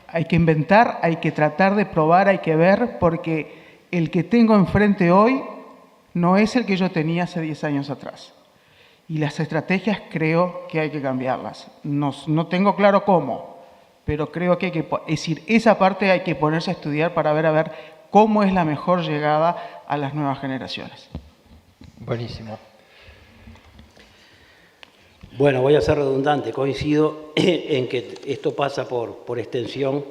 hay que inventar, hay que tratar de probar, hay que ver, porque el que tengo enfrente hoy no es el que yo tenía hace 10 años atrás. Y las estrategias creo que hay que cambiarlas. No tengo claro cómo, pero creo que hay que... Es decir, esa parte hay que ponerse a estudiar para ver cómo es la mejor llegada a las nuevas generaciones. Buenísimo. Bueno, voy a ser redundante. Coincido en que esto pasa por extensión,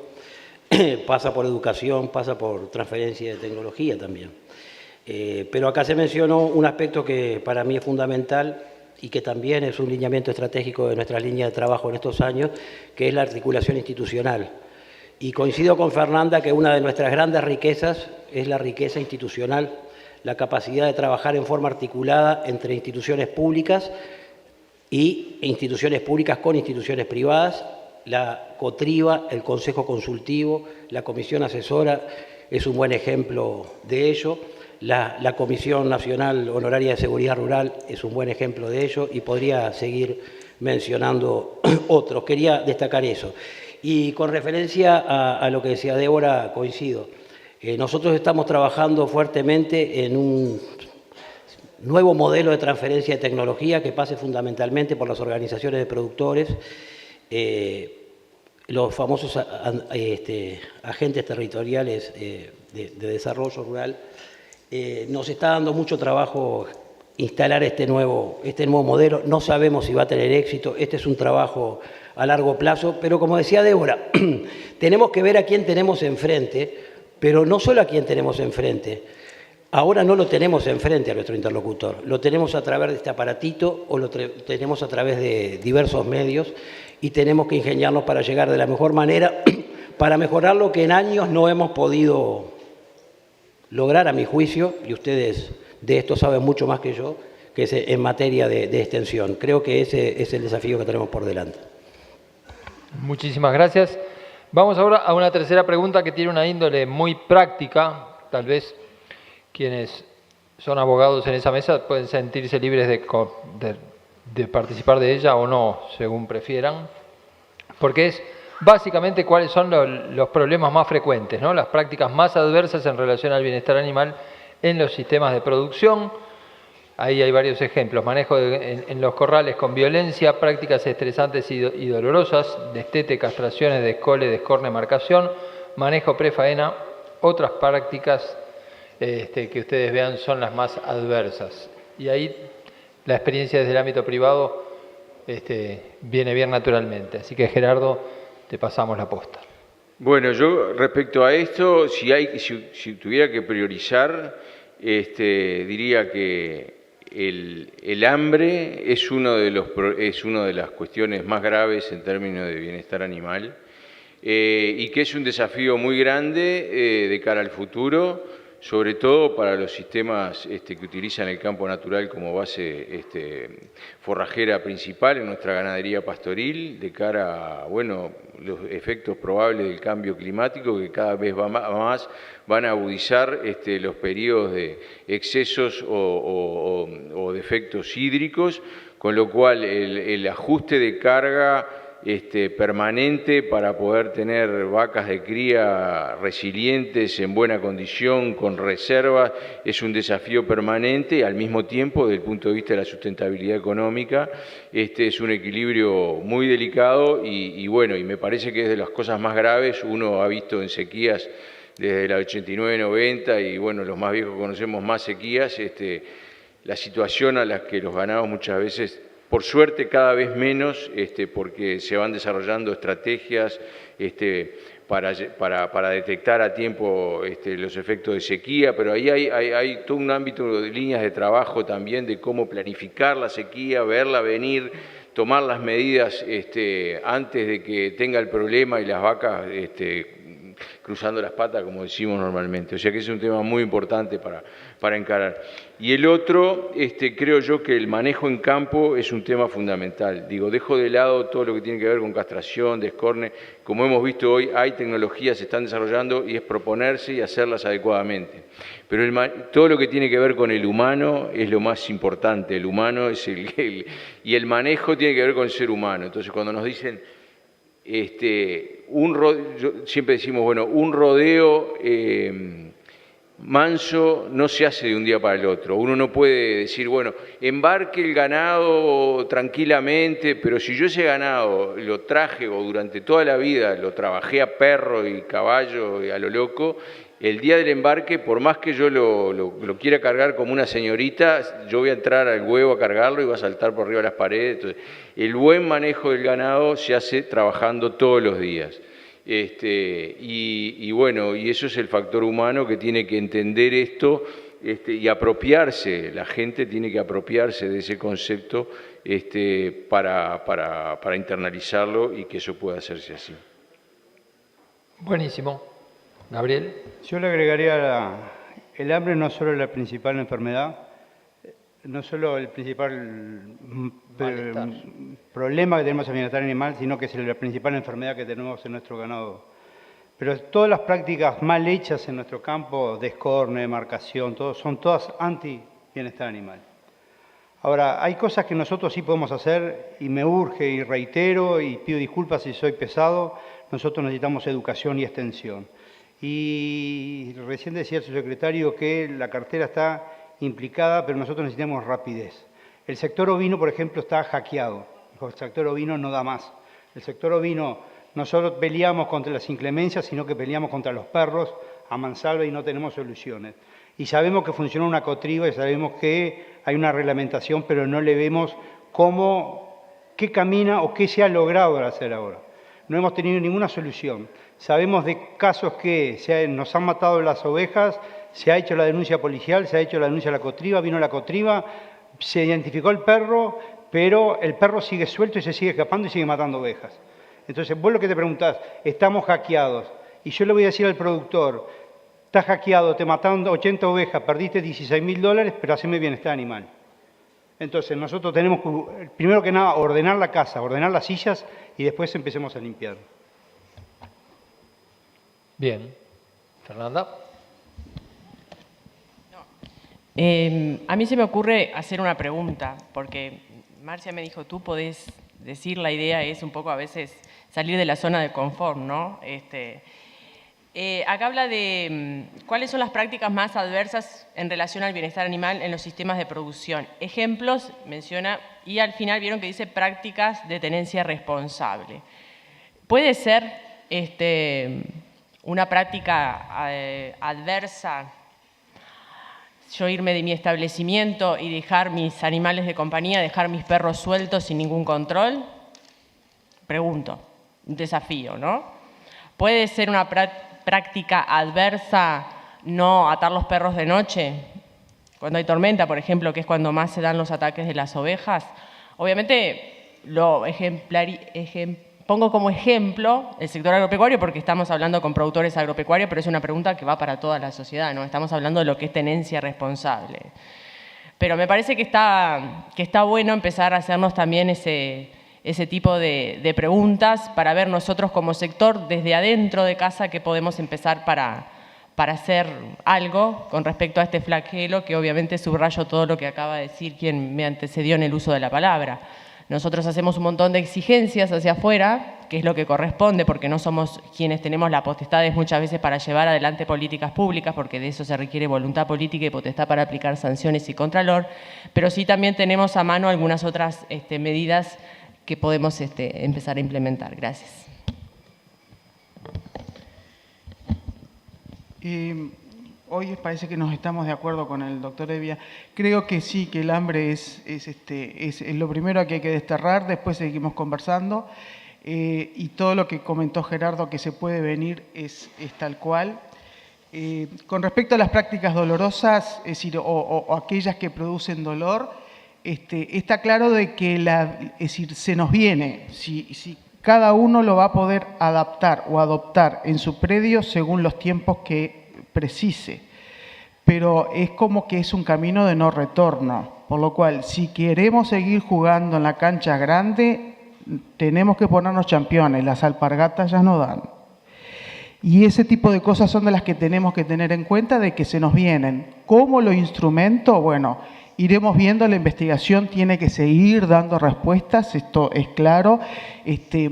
pasa por educación, pasa por transferencia de tecnología también. Pero acá se mencionó un aspecto que para mí es fundamental y que también es un lineamiento estratégico de nuestra línea de trabajo en estos años, que es la articulación institucional. Y coincido con Fernanda que una de nuestras grandes riquezas es la riqueza institucional, la capacidad de trabajar en forma articulada entre instituciones públicas y instituciones públicas con instituciones privadas. La COTRIBA, el Consejo Consultivo, la Comisión Asesora es un buen ejemplo de ello. La Comisión Nacional Honoraria de Seguridad Rural es un buen ejemplo de ello y podría seguir mencionando otros. Quería destacar eso. Y con referencia a lo que decía Débora, coincido. Nosotros estamos trabajando fuertemente en un nuevo modelo de transferencia de tecnología que pase fundamentalmente por las organizaciones de productores, los famosos agentes territoriales de desarrollo rural. Nos está dando mucho trabajo instalar este nuevo modelo. No sabemos si va a tener éxito. Este es un trabajo a largo plazo, pero como decía Débora, tenemos que ver a quién tenemos enfrente, pero no solo a quién tenemos enfrente. Ahora no lo tenemos enfrente a nuestro interlocutor, lo tenemos a través de este aparatito o lo tenemos a través de diversos medios y tenemos que ingeniarnos para llegar de la mejor manera, para mejorar lo que en años no hemos podido lograr, a mi juicio, y ustedes de esto saben mucho más que yo, que es en materia de extensión. Creo que ese es el desafío que tenemos por delante. Muchísimas gracias. Vamos ahora a una tercera pregunta que tiene una índole muy práctica. Tal vez quienes son abogados en esa mesa pueden sentirse libres de participar de ella o no, según prefieran, porque es básicamente cuáles son los problemas más frecuentes, ¿no? Las prácticas más adversas en relación al bienestar animal en los sistemas de producción. Ahí hay varios ejemplos: manejo en los corrales con violencia, prácticas estresantes y dolorosas, destete, castraciones, descole, descorne, marcación, manejo prefaena. Otras prácticas que ustedes vean son las más adversas. Y ahí la experiencia desde el ámbito privado viene bien naturalmente. Así que, Gerardo, te pasamos la posta. Bueno, yo respecto a esto, si tuviera que priorizar, diría que el hambre es una de las cuestiones más graves en términos de bienestar animal y que es un desafío muy grande de cara al futuro. sobre todo para los sistemas que utilizan el campo natural como base forrajera principal en nuestra ganadería pastoril, de cara a, bueno, los efectos probables del cambio climático que cada vez más van a agudizar los periodos de excesos o defectos hídricos, con lo cual el ajuste de carga permanente para poder tener vacas de cría resilientes, en buena condición, con reservas, es un desafío permanente. Al mismo tiempo, desde el punto de vista de la sustentabilidad económica, es un equilibrio muy delicado y bueno, y me parece que es de las cosas más graves. Uno ha visto en sequías desde la 89-90 y bueno, los más viejos conocemos más sequías, la situación a la que los ganados muchas veces, por suerte cada vez menos, porque se van desarrollando estrategias para detectar a tiempo los efectos de sequía, pero ahí hay todo un ámbito de líneas de trabajo también de cómo planificar la sequía, verla venir, tomar las medidas antes de que tenga el problema y las vacas cruzando las patas, como decimos normalmente. O sea que ese es un tema muy importante para encarar. Y el otro, creo yo que el manejo en campo es un tema fundamental. Digo, dejo de lado todo lo que tiene que ver con castración, descorne. Como hemos visto hoy, hay tecnologías que se están desarrollando y es proponerse y hacerlas adecuadamente. Pero todo lo que tiene que ver con el humano es lo más importante. El humano es y el manejo tiene que ver con el ser humano. Entonces, cuando nos dicen siempre decimos, bueno, un rodeo manso no se hace de un día para el otro. Uno no puede decir, bueno, embarque el ganado tranquilamente, pero si yo ese ganado lo traje o durante toda la vida lo trabajé a perro y caballo y a lo loco, el día del embarque, por más que yo lo quiera cargar como una señorita, yo voy a entrar al huevo a cargarlo y va a saltar por arriba de las paredes. Entonces, el buen manejo del ganado se hace trabajando todos los días. Y bueno, y eso es el factor humano que tiene que entender esto y apropiarse. La gente tiene que apropiarse de ese concepto para internalizarlo y que eso pueda hacerse así. Buenísimo. Gabriel. Yo le agregaría, el hambre no solo es la principal enfermedad, no solo el principal problema que tenemos en el bienestar animal, sino que es la principal enfermedad que tenemos en nuestro ganado. Pero todas las prácticas mal hechas en nuestro campo, descorne, marcación, son todas anti-bienestar animal. Ahora, hay cosas que nosotros sí podemos hacer y me urge y reitero y pido disculpas si soy pesado, nosotros necesitamos educación y extensión. Y recién decía el subsecretario que la cartera está implicada, pero nosotros necesitamos rapidez. El sector ovino, por ejemplo, está hackeado. El sector ovino no da más. El sector ovino, no solo peleamos contra las inclemencias, sino que peleamos contra los perros a mansalva y no tenemos soluciones. Y sabemos que funciona una cotriba y sabemos que hay una reglamentación, pero no le vemos qué camina o qué se ha logrado hacer ahora. No hemos tenido ninguna solución. Sabemos de casos que nos han matado las ovejas, se ha hecho la denuncia policial, se ha hecho la denuncia a la cotriba, vino la cotriba, se identificó el perro, pero el perro sigue suelto y se sigue escapando y sigue matando ovejas. Entonces, vos lo que te preguntás, estamos hackeados. Y yo le voy a decir al productor, estás hackeado, te mataron 80 ovejas, perdiste $16.000, pero haceme bienestar animal. Entonces, nosotros tenemos que, primero que nada, ordenar la casa, ordenar las sillas y después empecemos a limpiar. Bien. Fernanda. A mí se me ocurre hacer una pregunta, porque Marcia me dijo, tú podés decir, la idea es un poco a veces salir de la zona de confort, ¿no? Acá habla de cuáles son las prácticas más adversas en relación al bienestar animal en los sistemas de producción. Ejemplos, menciona, y al final vieron que dice prácticas de tenencia responsable. ¿Puede ser una práctica adversa yo irme de mi establecimiento y dejar mis animales de compañía, dejar mis perros sueltos sin ningún control? Pregunto, un desafío, ¿no? ¿Puede ser una práctica adversa no atar los perros de noche? Cuando hay tormenta, por ejemplo, que es cuando más se dan los ataques de las ovejas. Obviamente lo pongo como ejemplo el sector agropecuario porque estamos hablando con productores agropecuarios, pero es una pregunta que va para toda la sociedad, ¿no? Estamos hablando de lo que es tenencia responsable. Pero me parece que está bueno empezar a hacernos también ese tipo de preguntas para ver nosotros como sector desde adentro de casa qué podemos empezar para hacer algo con respecto a este flagelo, que obviamente subrayo todo lo que acaba de decir quien me antecedió en el uso de la palabra. Nosotros hacemos un montón de exigencias hacia afuera, que es lo que corresponde, porque no somos quienes tenemos las potestades muchas veces para llevar adelante políticas públicas, porque de eso se requiere voluntad política y potestad para aplicar sanciones y contralor, pero sí también tenemos a mano algunas otras medidas que podemos empezar a implementar. Gracias. Hoy parece que nos estamos de acuerdo con el doctor Hevia. Creo que sí, que el hambre es lo primero que hay que desterrar, después seguimos conversando. Y todo lo que comentó Gerardo que se puede venir es tal cual. Con respecto a las prácticas dolorosas, es decir, o aquellas que producen dolor, está claro de que es decir, se nos viene, si cada uno lo va a poder adaptar o adoptar en su predio según los tiempos que precise, pero es como que es un camino de no retorno, por lo cual si queremos seguir jugando en la cancha grande, tenemos que ponernos campeones, las alpargatas ya no dan. Y ese tipo de cosas son de las que tenemos que tener en cuenta de que se nos vienen. ¿Cómo lo instrumento? Bueno, iremos viendo, la investigación tiene que seguir dando respuestas, esto es claro,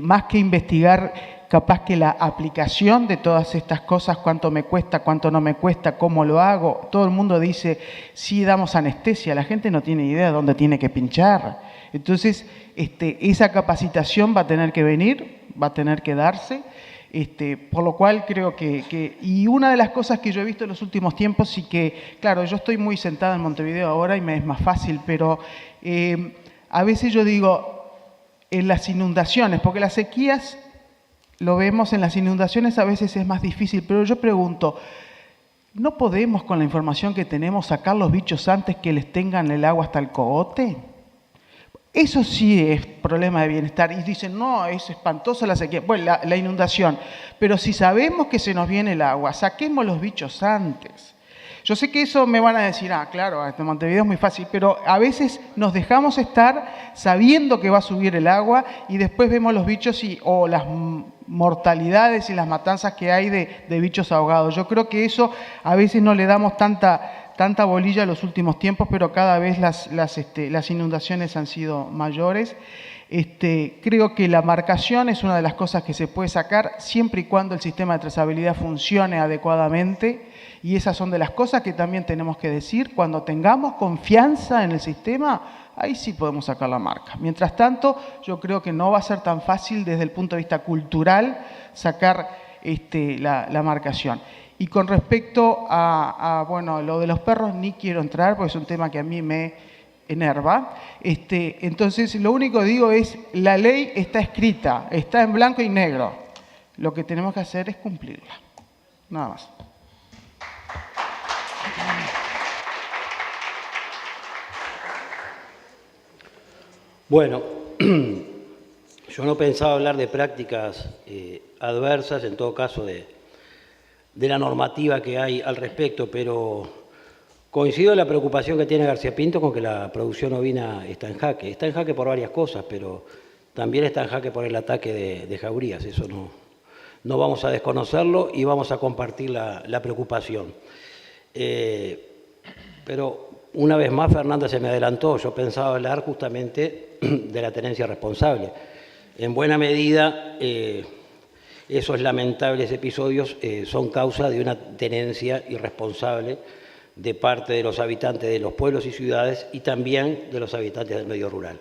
más que investigar, capaz que la aplicación de todas estas cosas, cuánto me cuesta, cuánto no me cuesta, cómo lo hago. Todo el mundo dice, sí, damos anestesia, la gente no tiene idea de dónde tiene que pinchar. Entonces, esa capacitación va a tener que venir, va a tener que darse, por lo cual creo y una de las cosas que yo he visto en los últimos tiempos y que, claro, yo estoy muy sentada en Montevideo ahora y me es más fácil, pero a veces yo digo, en las inundaciones, porque las sequías, lo vemos en las inundaciones, a veces es más difícil, pero yo pregunto, ¿no podemos con la información que tenemos sacar los bichos antes que les tengan el agua hasta el cogote? Eso sí es problema de bienestar. Y dicen, no, es espantosa la sequía. Bueno, la inundación. Pero si sabemos que se nos viene el agua, saquemos los bichos antes. Yo sé que eso me van a decir, claro, en Montevideo es muy fácil, pero a veces nos dejamos estar sabiendo que va a subir el agua y después vemos los bichos o las mortalidades y las matanzas que hay de bichos ahogados. Yo creo que eso a veces no le damos tanta bolilla en los últimos tiempos, pero cada vez las inundaciones han sido mayores. Creo que la marcación es una de las cosas que se puede sacar siempre y cuando el sistema de trazabilidad funcione adecuadamente, y esas son de las cosas que también tenemos que decir. Cuando tengamos confianza en el sistema, ahí sí podemos sacar la marca. Mientras tanto, yo creo que no va a ser tan fácil desde el punto de vista cultural sacar la marcación. Y con respecto a lo de los perros, ni quiero entrar porque es un tema que a mí me enerva. Entonces, lo único que digo es, la ley está escrita, está en blanco y negro. Lo que tenemos que hacer es cumplirla. Nada más. Bueno, yo no pensaba hablar de prácticas adversas, en todo caso de la normativa que hay al respecto, pero coincido en la preocupación que tiene García Pinto con que la producción ovina está en jaque. Está en jaque por varias cosas, pero también está en jaque por el ataque de jaurías. Eso no vamos a desconocerlo y vamos a compartir la preocupación. Pero una vez más Fernanda se me adelantó. Yo pensaba hablar justamente de la tenencia responsable. En buena medida, esos lamentables episodios son causa de una tenencia irresponsable de parte de los habitantes de los pueblos y ciudades y también de los habitantes del medio rural.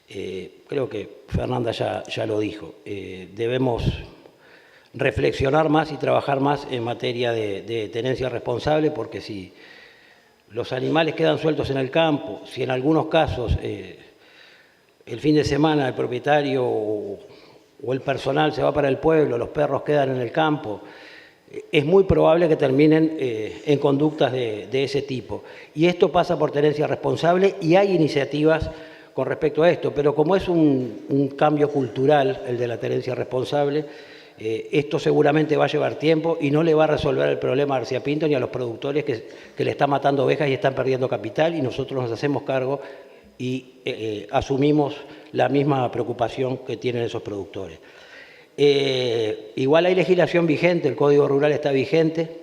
Creo que Fernanda ya lo dijo. Debemos reflexionar más y trabajar más en materia de tenencia responsable, porque si los animales quedan sueltos en el campo, si en algunos casos el fin de semana el propietario o el personal se va para el pueblo, los perros quedan en el campo, es muy probable que terminen en conductas de ese tipo. Y esto pasa por tenencia responsable y hay iniciativas con respecto a esto, pero como es un cambio cultural, el de la tenencia responsable, esto seguramente va a llevar tiempo y no le va a resolver el problema a García Pinto ni a los productores que le están matando ovejas y están perdiendo capital, y nosotros nos hacemos cargo y asumimos la misma preocupación que tienen esos productores. Igual hay legislación vigente, el Código Rural está vigente,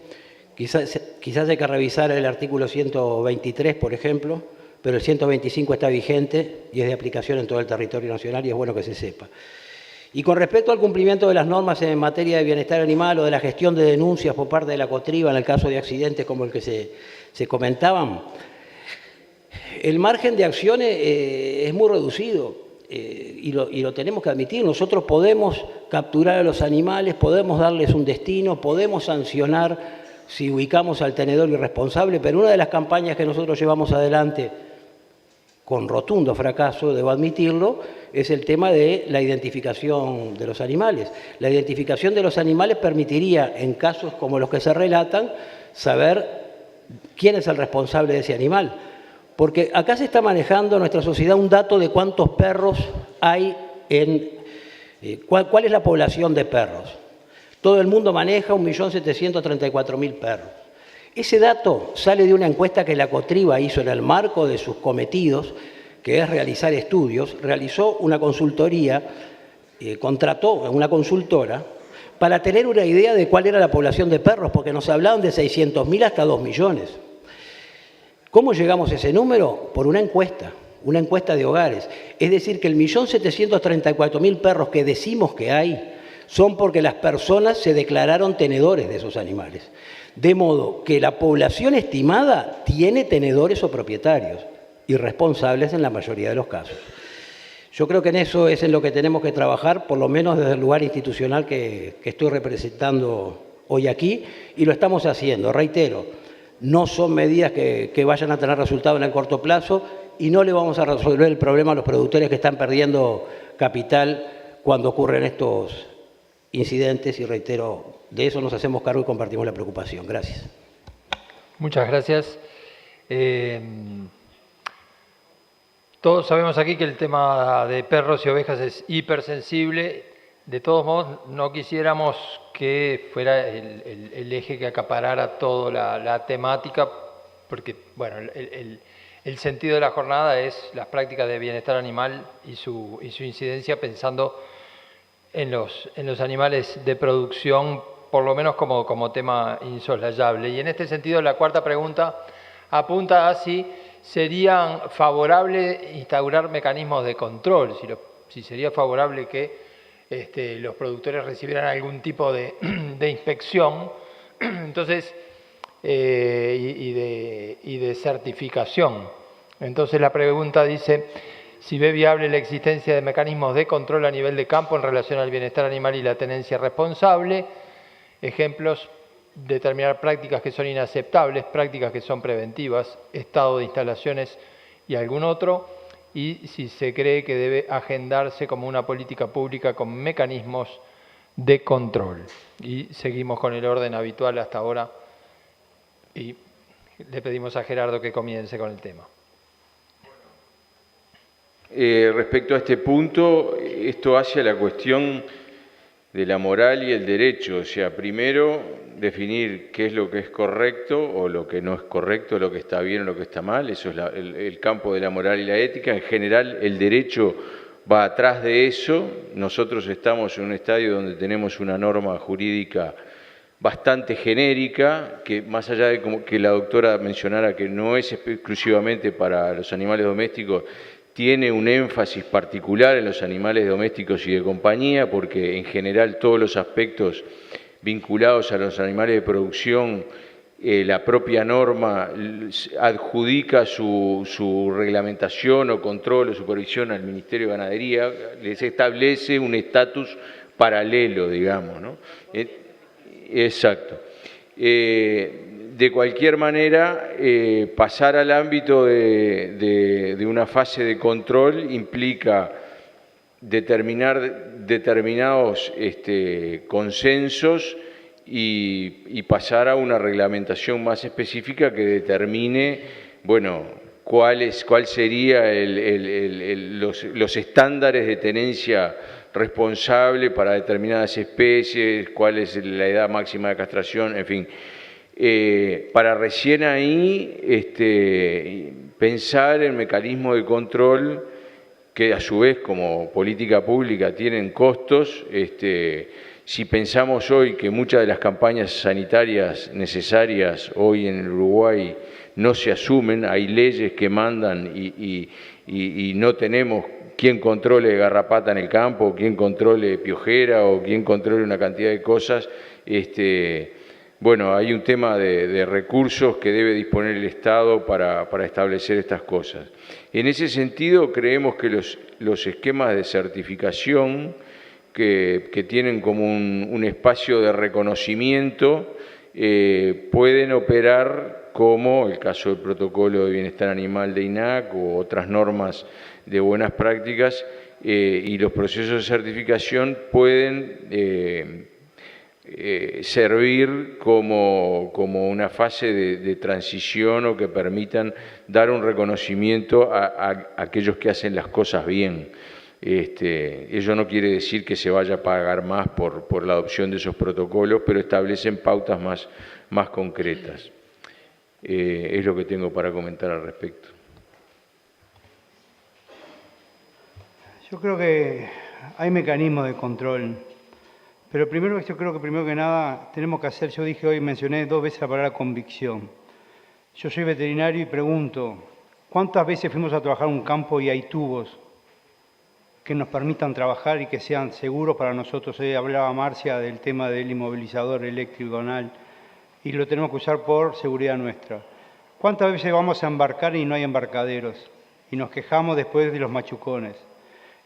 quizás hay que revisar el artículo 123, por ejemplo, pero el 125 está vigente y es de aplicación en todo el territorio nacional y es bueno que se sepa. Y con respecto al cumplimiento de las normas en materia de bienestar animal o de la gestión de denuncias por parte de la COTRIBA en el caso de accidentes como el que se comentaban, el margen de acciones es muy reducido y lo tenemos que admitir. Nosotros podemos capturar a los animales, podemos darles un destino, podemos sancionar si ubicamos al tenedor irresponsable, pero una de las campañas que nosotros llevamos adelante con rotundo fracaso, debo admitirlo, es el tema de la identificación de los animales. La identificación de los animales permitiría, en casos como los que se relatan, saber quién es el responsable de ese animal. Porque acá se está manejando en nuestra sociedad un dato de cuántos perros hay cuál es la población de perros. Todo el mundo maneja 1.734.000 perros. Ese dato sale de una encuesta que la COTRIBA hizo en el marco de sus cometidos, que es realizar estudios. Realizó una consultoría, contrató a una consultora para tener una idea de cuál era la población de perros, porque nos hablaban de 600.000 hasta 2 millones. ¿Cómo llegamos a ese número? Por una encuesta de hogares. Es decir, que el 1.734.000 perros que decimos que hay son porque las personas se declararon tenedores de esos animales. De modo que la población estimada tiene tenedores o propietarios, irresponsables en la mayoría de los casos. Yo creo que en eso es en lo que tenemos que trabajar, por lo menos desde el lugar institucional que estoy representando hoy aquí, y lo estamos haciendo. Reitero, no son medidas que vayan a tener resultado en el corto plazo y no le vamos a resolver el problema a los productores que están perdiendo capital cuando ocurren estos incidentes, y reitero, de eso nos hacemos cargo y compartimos la preocupación. Gracias. Muchas gracias. Todos sabemos aquí que el tema de perros y ovejas es hipersensible. De todos modos, no quisiéramos que fuera el eje que acaparara toda la temática, porque bueno, el sentido de la jornada es las prácticas de bienestar animal y su incidencia pensando en los animales de producción, por lo menos como tema insoslayable. Y en este sentido, la cuarta pregunta apunta a si sería favorable instaurar mecanismos de control, si sería favorable que los productores recibieran algún tipo de inspección, entonces, y de certificación. Entonces la pregunta dice si ve viable la existencia de mecanismos de control a nivel de campo en relación al bienestar animal y la tenencia responsable. Ejemplos: determinar prácticas que son inaceptables, prácticas que son preventivas, estado de instalaciones y algún otro, y si se cree que debe agendarse como una política pública con mecanismos de control. Y seguimos con el orden habitual hasta ahora y le pedimos a Gerardo que comience con el tema. Respecto a este punto, esto hace a la cuestión de la moral y el derecho. O sea, primero definir qué es lo que es correcto o lo que no es correcto, lo que está bien o lo que está mal. Eso es el campo de la moral y la ética. En general, el derecho va atrás de eso. Nosotros estamos en un estadio donde tenemos una norma jurídica bastante genérica, que más allá de que la doctora mencionara que no es exclusivamente para los animales domésticos, tiene un énfasis particular en los animales domésticos y de compañía, porque en general todos los aspectos vinculados a los animales de producción, la propia norma adjudica su reglamentación o control o supervisión al Ministerio de Ganadería, les establece un estatus paralelo, digamos, ¿no? Exacto. De cualquier manera, pasar al ámbito de una fase de control implica determinar determinados consensos y pasar a una reglamentación más específica que determine, bueno, cuál sería los estándares de tenencia responsable para determinadas especies, cuál es la edad máxima de castración, en fin. Para recién ahí pensar en mecanismos de control que a su vez como política pública tienen costos. Si pensamos hoy que muchas de las campañas sanitarias necesarias hoy en el Uruguay no se asumen, hay leyes que mandan y no tenemos quien controle garrapata en el campo, quien controle piojera o quien controle una cantidad de cosas. Bueno, hay un tema de recursos que debe disponer el Estado para establecer estas cosas. En ese sentido, creemos que los esquemas de certificación que tienen como un espacio de reconocimiento pueden operar como el caso del protocolo de bienestar animal de INAC u otras normas de buenas prácticas, y los procesos de certificación pueden servir como una fase de transición o que permitan dar un reconocimiento a aquellos que hacen las cosas bien. Ello no quiere decir que se vaya a pagar más por la adopción de esos protocolos, pero establecen pautas más concretas. Es lo que tengo para comentar al respecto. Yo creo que hay mecanismos de control, pero yo creo que primero que nada tenemos que hacer, yo dije hoy, mencioné 2 veces la palabra convicción. Yo soy veterinario y pregunto, ¿cuántas veces fuimos a trabajar en un campo y hay tubos que nos permitan trabajar y que sean seguros para nosotros? Hablaba Marcia del tema del inmovilizador eléctrico anal y lo tenemos que usar por seguridad nuestra. ¿Cuántas veces vamos a embarcar y no hay embarcaderos? Y nos quejamos después de los machucones.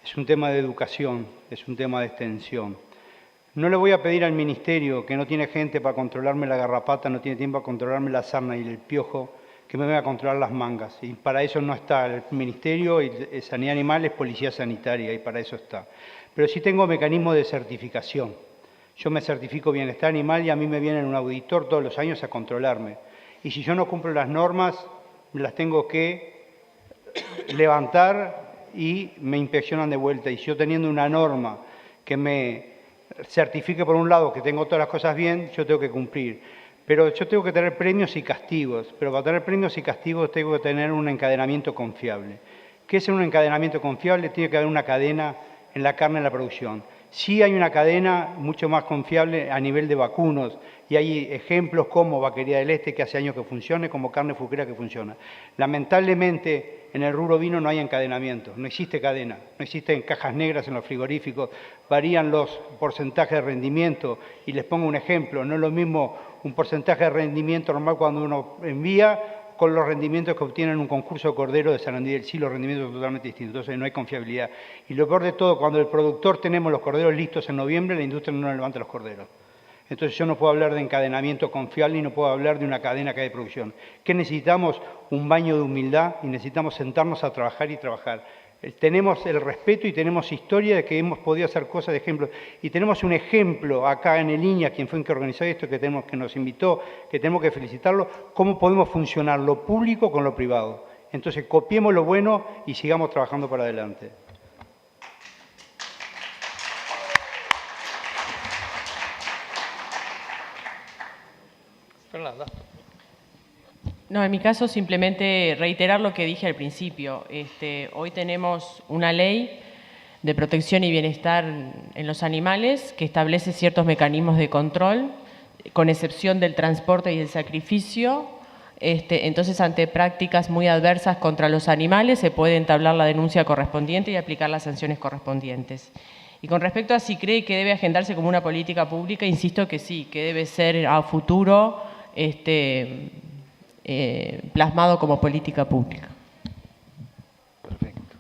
Es un tema de educación, es un tema de extensión. No le voy a pedir al Ministerio, que no tiene gente para controlarme la garrapata, no tiene tiempo para controlarme la sarna y el piojo, que me venga a controlar las mangas. Y para eso no está el Ministerio, y Sanidad Animal es Policía Sanitaria, y para eso está. Pero sí tengo mecanismos de certificación. Yo me certifico bienestar animal y a mí me viene un auditor todos los años a controlarme. Y si yo no cumplo las normas, las tengo que levantar y me inspeccionan de vuelta. Y si yo teniendo una norma que me certifique por un lado que tengo todas las cosas bien, yo tengo que cumplir. Pero yo tengo que tener premios y castigos. Pero para tener premios y castigos tengo que tener un encadenamiento confiable. ¿Qué es un encadenamiento confiable? Tiene que haber una cadena en la carne en la producción. Sí hay una cadena mucho más confiable a nivel de vacunos y hay ejemplos como Vaquería del Este, que hace años que funciona, como Carne Fuquera que funciona. Lamentablemente en el rubro vino no hay encadenamiento, no existe cadena, no existen cajas negras en los frigoríficos, varían los porcentajes de rendimiento y les pongo un ejemplo, no es lo mismo un porcentaje de rendimiento normal cuando uno envía con los rendimientos que obtienen un concurso de cordero de Sarandí del Sí, los rendimientos son totalmente distintos, entonces no hay confiabilidad. Y lo peor de todo, cuando el productor tenemos los corderos listos en noviembre, la industria no nos levanta los corderos. Entonces yo no puedo hablar de encadenamiento confiable y no puedo hablar de una cadena que hay de producción. ¿Qué necesitamos? Un baño de humildad y necesitamos sentarnos a trabajar y trabajar. Tenemos el respeto y tenemos historia de que hemos podido hacer cosas de ejemplo. Y tenemos un ejemplo acá en el INIA, quien fue el que organizó esto, que nos invitó, que tenemos que felicitarlo, cómo podemos funcionar lo público con lo privado. Entonces copiemos lo bueno y sigamos trabajando para adelante. Fernanda. No, en mi caso simplemente reiterar lo que dije al principio. Hoy tenemos una ley de protección y bienestar en los animales que establece ciertos mecanismos de control, con excepción del transporte y el sacrificio. Entonces, ante prácticas muy adversas contra los animales, se puede entablar la denuncia correspondiente y aplicar las sanciones correspondientes. Y con respecto a si cree que debe agendarse como una política pública, insisto que sí, que debe ser a futuro plasmado como política pública. Perfecto.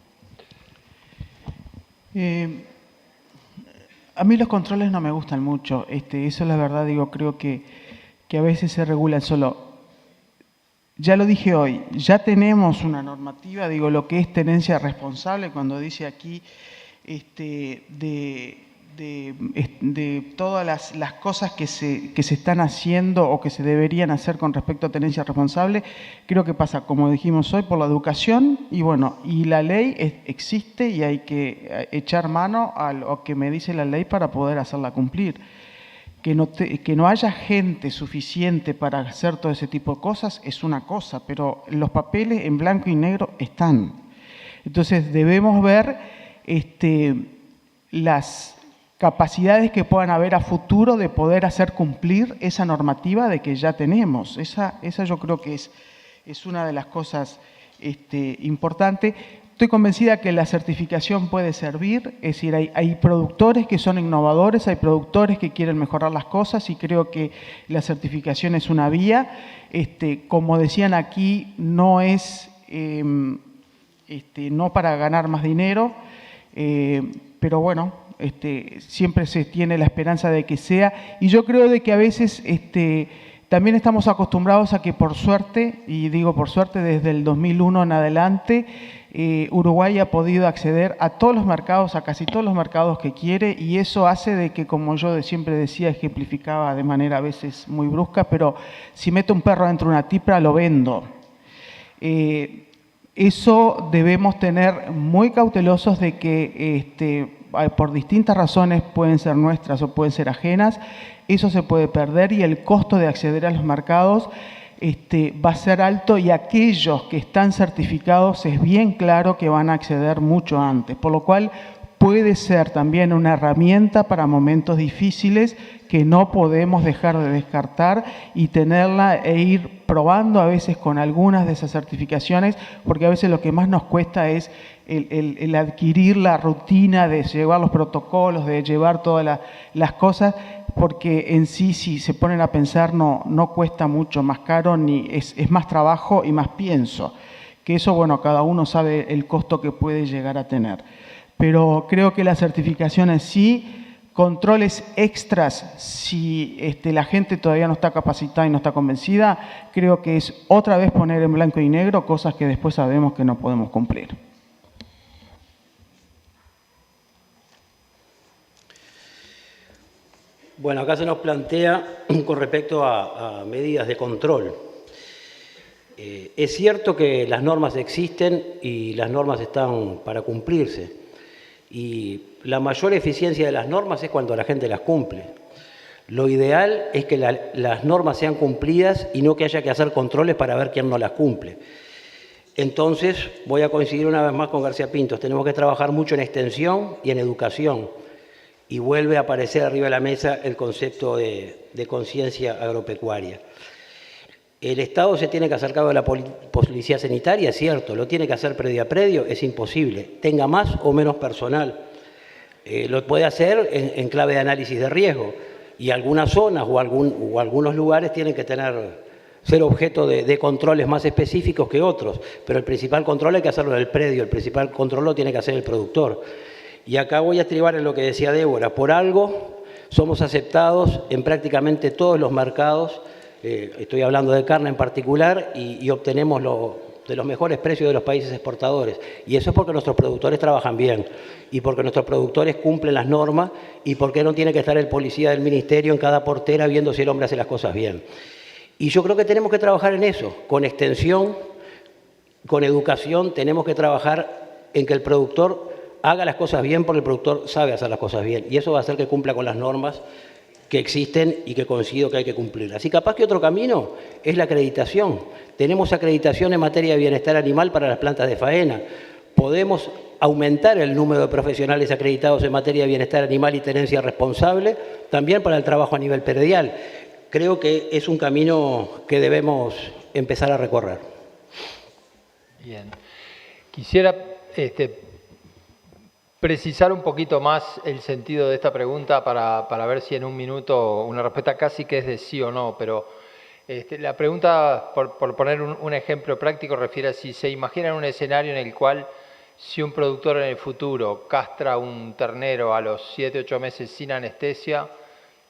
A mí los controles no me gustan mucho. Eso es la verdad, creo que a veces se regula solo. Ya lo dije hoy, ya tenemos una normativa, lo que es tenencia responsable, cuando dice aquí de de todas las cosas que se están haciendo o que se deberían hacer con respecto a tenencia responsable, creo que pasa, como dijimos hoy, por la educación y bueno, y la ley existe y hay que echar mano a lo que me dice la ley para poder hacerla cumplir. Que no haya gente suficiente para hacer todo ese tipo de cosas es una cosa, pero los papeles en blanco y negro están. Entonces debemos ver las capacidades que puedan haber a futuro de poder hacer cumplir esa normativa de que ya tenemos. Esa yo creo que es una de las cosas importantes. Estoy convencida que la certificación puede servir, es decir, hay productores que son innovadores, hay productores que quieren mejorar las cosas y creo que la certificación es una vía. Como decían aquí, no es no para ganar más dinero, pero bueno, siempre se tiene la esperanza de que sea. Y yo creo de que a veces también estamos acostumbrados a que por suerte, y digo por suerte desde el 2001 en adelante, Uruguay ha podido acceder a todos los mercados, a casi todos los mercados que quiere, y eso hace de que, como yo siempre decía, ejemplificaba de manera a veces muy brusca, pero si meto un perro dentro de una tipra, lo vendo. Eso debemos tener muy cautelosos de que por distintas razones, pueden ser nuestras o pueden ser ajenas, eso se puede perder y el costo de acceder a los mercados va a ser alto y aquellos que están certificados es bien claro que van a acceder mucho antes, por lo cual puede ser también una herramienta para momentos difíciles que no podemos dejar de descartar y tenerla e ir probando a veces con algunas de esas certificaciones, porque a veces lo que más nos cuesta es el adquirir la rutina de llevar los protocolos, de llevar todas las cosas, porque en sí, si se ponen a pensar, no cuesta mucho más caro, ni es más trabajo y más pienso. Que eso, bueno, cada uno sabe el costo que puede llegar a tener. Pero creo que la certificación en sí, controles extras, si la gente todavía no está capacitada y no está convencida, creo que es otra vez poner en blanco y negro cosas que después sabemos que no podemos cumplir. Bueno, acá se nos plantea con respecto a medidas de control. Es cierto que las normas existen y las normas están para cumplirse. Y la mayor eficiencia de las normas es cuando la gente las cumple. Lo ideal es que las normas sean cumplidas y no que haya que hacer controles para ver quién no las cumple. Entonces, voy a coincidir una vez más con García Pintos. Tenemos que trabajar mucho en extensión y en educación. Y vuelve a aparecer arriba de la mesa el concepto de conciencia agropecuaria. El Estado se tiene que hacer cargo de la policía sanitaria, es cierto, lo tiene que hacer predio a predio, es imposible, tenga más o menos personal. Lo puede hacer en clave de análisis de riesgo y algunas zonas o algunos lugares tienen que ser objeto de controles más específicos que otros, pero el principal control hay que hacerlo en el predio, el principal control lo tiene que hacer el productor. Y acá voy a estribar en lo que decía Débora, por algo somos aceptados en prácticamente todos los mercados. Estoy hablando de carne en particular y obtenemos de los mejores precios de los países exportadores. Y eso es porque nuestros productores trabajan bien y porque nuestros productores cumplen las normas y porque no tiene que estar el policía del ministerio en cada portera viendo si el hombre hace las cosas bien. Y yo creo que tenemos que trabajar en eso, con extensión, con educación, tenemos que trabajar en que el productor haga las cosas bien porque el productor sabe hacer las cosas bien. Y eso va a hacer que cumpla con las normas que existen y que coincido que hay que cumplir. Así capaz que otro camino es la acreditación. Tenemos acreditación en materia de bienestar animal para las plantas de faena. Podemos aumentar el número de profesionales acreditados en materia de bienestar animal y tenencia responsable, también para el trabajo a nivel predial. Creo que es un camino que debemos empezar a recorrer. Bien. Quisiera precisar un poquito más el sentido de esta pregunta para ver si en un minuto una respuesta casi que es de sí o no, pero la pregunta, por poner un ejemplo práctico, refiere a si se imaginan un escenario en el cual si un productor en el futuro castra un ternero a los 7, 8 meses sin anestesia,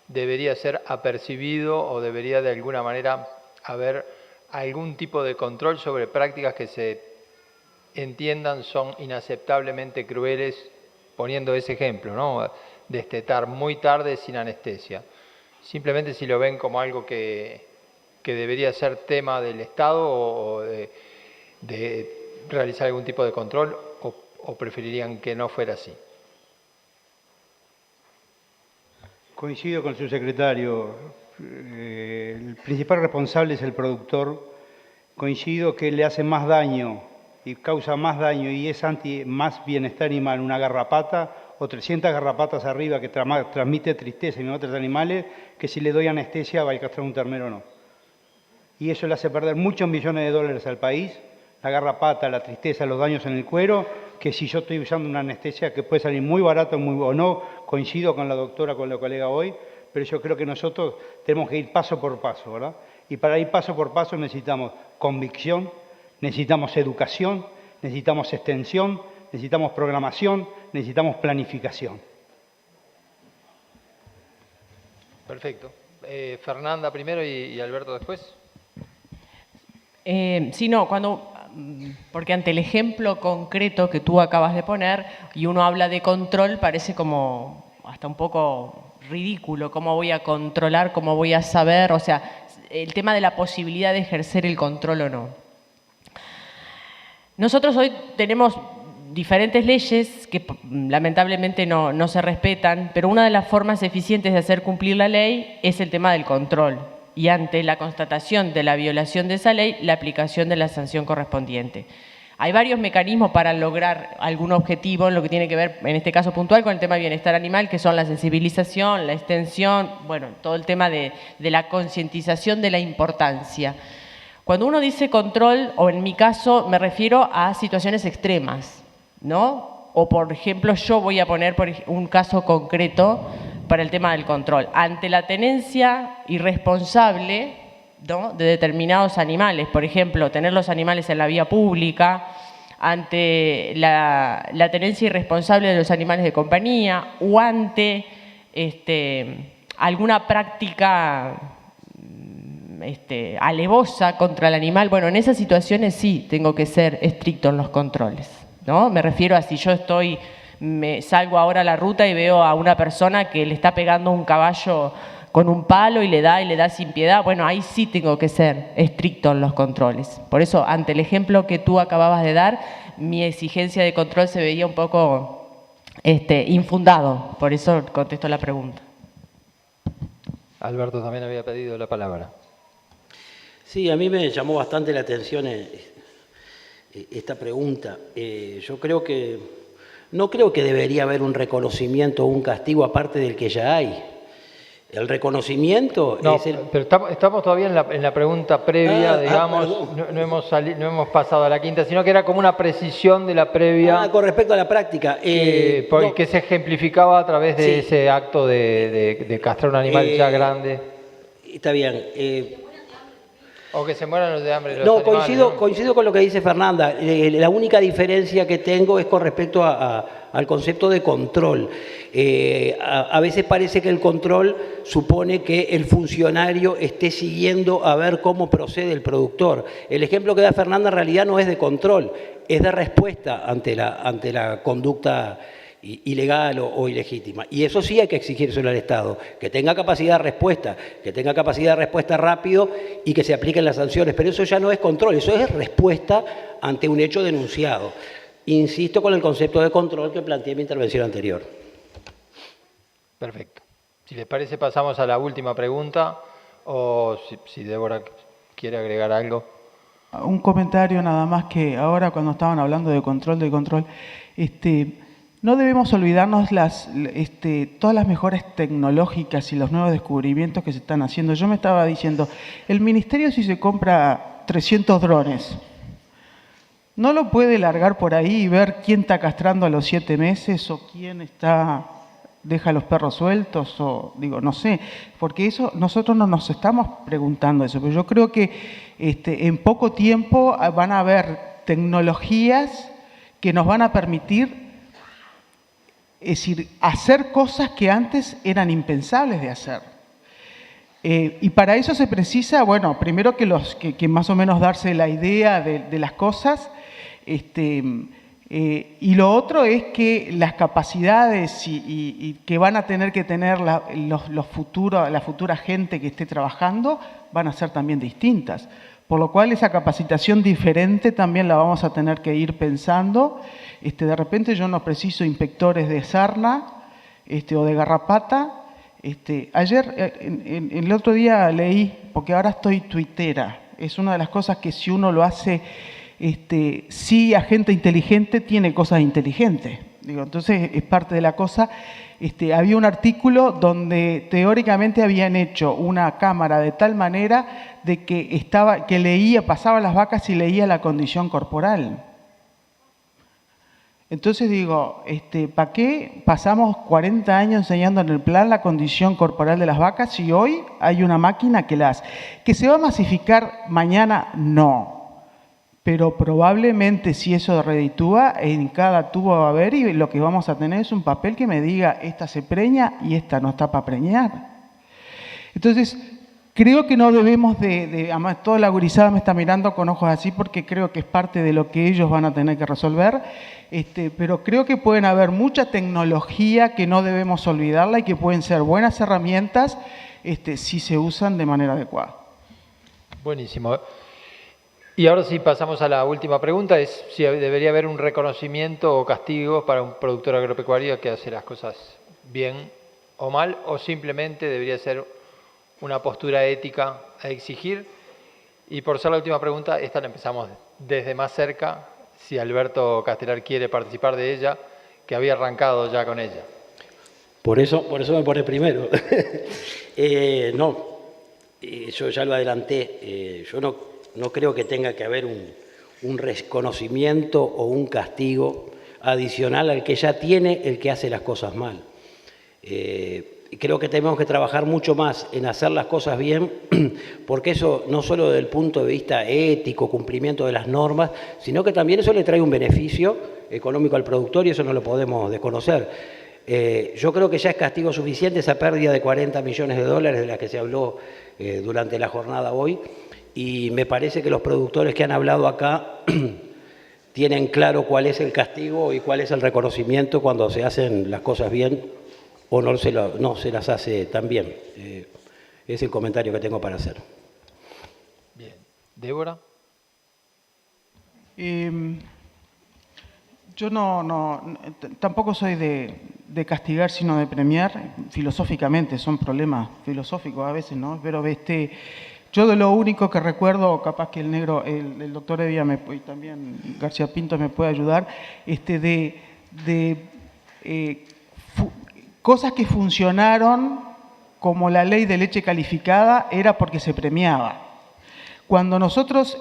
debería ser apercibido o debería de alguna manera haber algún tipo de control sobre prácticas que se entiendan son inaceptablemente crueles, poniendo ese ejemplo, ¿no? destetar muy tarde sin anestesia. Simplemente si lo ven como algo que debería ser tema del Estado o de realizar algún tipo de control, o preferirían que no fuera así. Coincido con su secretario. El principal responsable es el productor. Coincido que le hace más daño y causa más daño y es más bienestar animal una garrapata o 300 garrapatas arriba que transmite tristeza en otros animales que si le doy anestesia va a castrar un ternero o no. Y eso le hace perder muchos millones de dólares al país, la garrapata, la tristeza, los daños en el cuero, que si yo estoy usando una anestesia que puede salir muy barato o no. Coincido con la doctora, con la colega hoy, pero yo creo que nosotros tenemos que ir paso por paso, ¿verdad? Y para ir paso por paso necesitamos convicción, necesitamos educación, necesitamos extensión, necesitamos programación, necesitamos planificación. Perfecto. Fernanda primero y Alberto después. Sí, no, porque ante el ejemplo concreto que tú acabas de poner y uno habla de control, parece como hasta un poco ridículo. ¿Cómo voy a controlar? ¿Cómo voy a saber? O sea, el tema de la posibilidad de ejercer el control o no. Nosotros hoy tenemos diferentes leyes que lamentablemente no se respetan, pero una de las formas eficientes de hacer cumplir la ley es el tema del control. Y ante la constatación de la violación de esa ley, la aplicación de la sanción correspondiente. Hay varios mecanismos para lograr algún objetivo en lo que tiene que ver, en este caso puntual, con el tema de bienestar animal, que son la sensibilización, la extensión, bueno, todo el tema de la concientización de la importancia. Cuando uno dice control, o en mi caso, me refiero a situaciones extremas, ¿no? O, por ejemplo, yo voy a poner un caso concreto para el tema del control. Ante la tenencia irresponsable, ¿no?, de determinados animales, por ejemplo, tener los animales en la vía pública, ante la tenencia irresponsable de los animales de compañía, o ante alguna práctica alevosa contra el animal, bueno, en esas situaciones sí tengo que ser estricto en los controles, ¿no? Me refiero a si yo salgo ahora a la ruta y veo a una persona que le está pegando un caballo con un palo y le da sin piedad, bueno, ahí sí tengo que ser estricto en los controles. Por eso, ante el ejemplo que tú acababas de dar, mi exigencia de control se veía un poco infundado. Por eso contesto la pregunta. Alberto también había pedido la palabra. Sí, a mí me llamó bastante la atención esta pregunta. No creo que debería haber un reconocimiento o un castigo aparte del que ya hay. El reconocimiento no, es el... pero estamos todavía en la pregunta previa, digamos, no hemos pasado a la quinta, sino que era como una precisión de la previa. Con respecto a la práctica. Que se ejemplificaba a través de ese acto de castrar un animal ya grande. Está bien. O que se mueran los de hambre los animales. Coincido con lo que dice Fernanda. La única diferencia que tengo es con respecto al concepto de control. A veces parece que el control supone que el funcionario esté siguiendo a ver cómo procede el productor. El ejemplo que da Fernanda en realidad no es de control, es de respuesta ante la conducta ilegal o ilegítima. Y eso sí hay que exigírselo al Estado, que tenga capacidad de respuesta rápido y que se apliquen las sanciones. Pero eso ya no es control, eso es respuesta ante un hecho denunciado. Insisto con el concepto de control que planteé en mi intervención anterior. Perfecto. Si les parece, pasamos a la última pregunta, o si Débora quiere agregar algo. Un comentario nada más, que ahora cuando estaban hablando de control, no debemos olvidarnos todas las mejoras tecnológicas y los nuevos descubrimientos que se están haciendo. Yo me estaba diciendo, el Ministerio si se compra 300 drones, ¿no lo puede largar por ahí y ver quién está castrando a los 7 meses o quién deja a los perros sueltos? No sé, porque eso nosotros no nos estamos preguntando eso, pero yo creo que en poco tiempo van a haber tecnologías que nos van a permitir, es decir, hacer cosas que antes eran impensables de hacer. Y para eso se precisa, bueno, primero que más o menos darse la idea de las cosas, Y lo otro es que las capacidades y que van a tener que tener la futura gente que esté trabajando van a ser también distintas. Por lo cual esa capacitación diferente también la vamos a tener que ir pensando. De repente yo no preciso inspectores de sarna o de garrapata. Ayer, el otro día leí, porque ahora estoy tuitera, es una de las cosas que si uno lo hace, sí a gente inteligente tiene cosas inteligentes. Entonces es parte de la cosa. Había un artículo donde teóricamente habían hecho una cámara de tal manera de que leía, pasaba las vacas y leía la condición corporal. Entonces digo, ¿para qué pasamos 40 años enseñando en el plan la condición corporal de las vacas si hoy hay una máquina que las... ¿Que se va a masificar mañana? No. Pero probablemente si eso reditúa, en cada tubo va a haber y lo que vamos a tener es un papel que me diga esta se preña y esta no está para preñar. Entonces, creo que no debemos además toda la gurizada me está mirando con ojos así porque creo que es parte de lo que ellos van a tener que resolver, pero creo que pueden haber mucha tecnología que no debemos olvidarla y que pueden ser buenas herramientas si se usan de manera adecuada. Buenísimo. Y ahora sí pasamos a la última pregunta, es si debería haber un reconocimiento o castigo para un productor agropecuario que hace las cosas bien o mal, o simplemente debería ser una postura ética a exigir. Y por ser la última pregunta, esta la empezamos desde más cerca, si Alberto Castelar quiere participar de ella, que había arrancado ya con ella. Por eso me pone primero. Yo ya lo adelanté, yo no creo que tenga que haber un reconocimiento o un castigo adicional al que ya tiene el que hace las cosas mal. Creo que tenemos que trabajar mucho más en hacer las cosas bien, porque eso no solo desde el punto de vista ético, cumplimiento de las normas, sino que también eso le trae un beneficio económico al productor y eso no lo podemos desconocer. Yo creo que ya es castigo suficiente esa pérdida de 40 millones de dólares de la que se habló durante la jornada hoy. Y me parece que los productores que han hablado acá tienen claro cuál es el castigo y cuál es el reconocimiento cuando se hacen las cosas bien o no se las hace tan bien. Es el comentario que tengo para hacer. Bien. ¿Débora? Yo tampoco soy de castigar, sino de premiar. Filosóficamente, son problemas filosóficos a veces, ¿no? Pero yo de lo único que recuerdo, capaz que el doctor Evia y también García Pinto me puede ayudar, cosas que funcionaron como la ley de leche calificada era porque se premiaba. Cuando nosotros,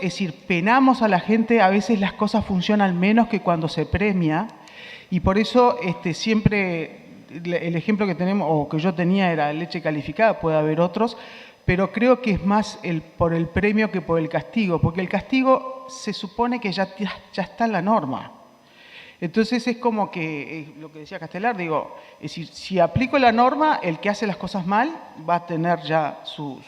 penamos a la gente, a veces las cosas funcionan menos que cuando se premia y por eso siempre el ejemplo que tenemos o que yo tenía era leche calificada, puede haber otros, pero creo que es más por el premio que por el castigo, porque el castigo se supone que ya está en la norma. Entonces es como que, lo que decía Castelar, si aplico la norma, el que hace las cosas mal va a tener ya su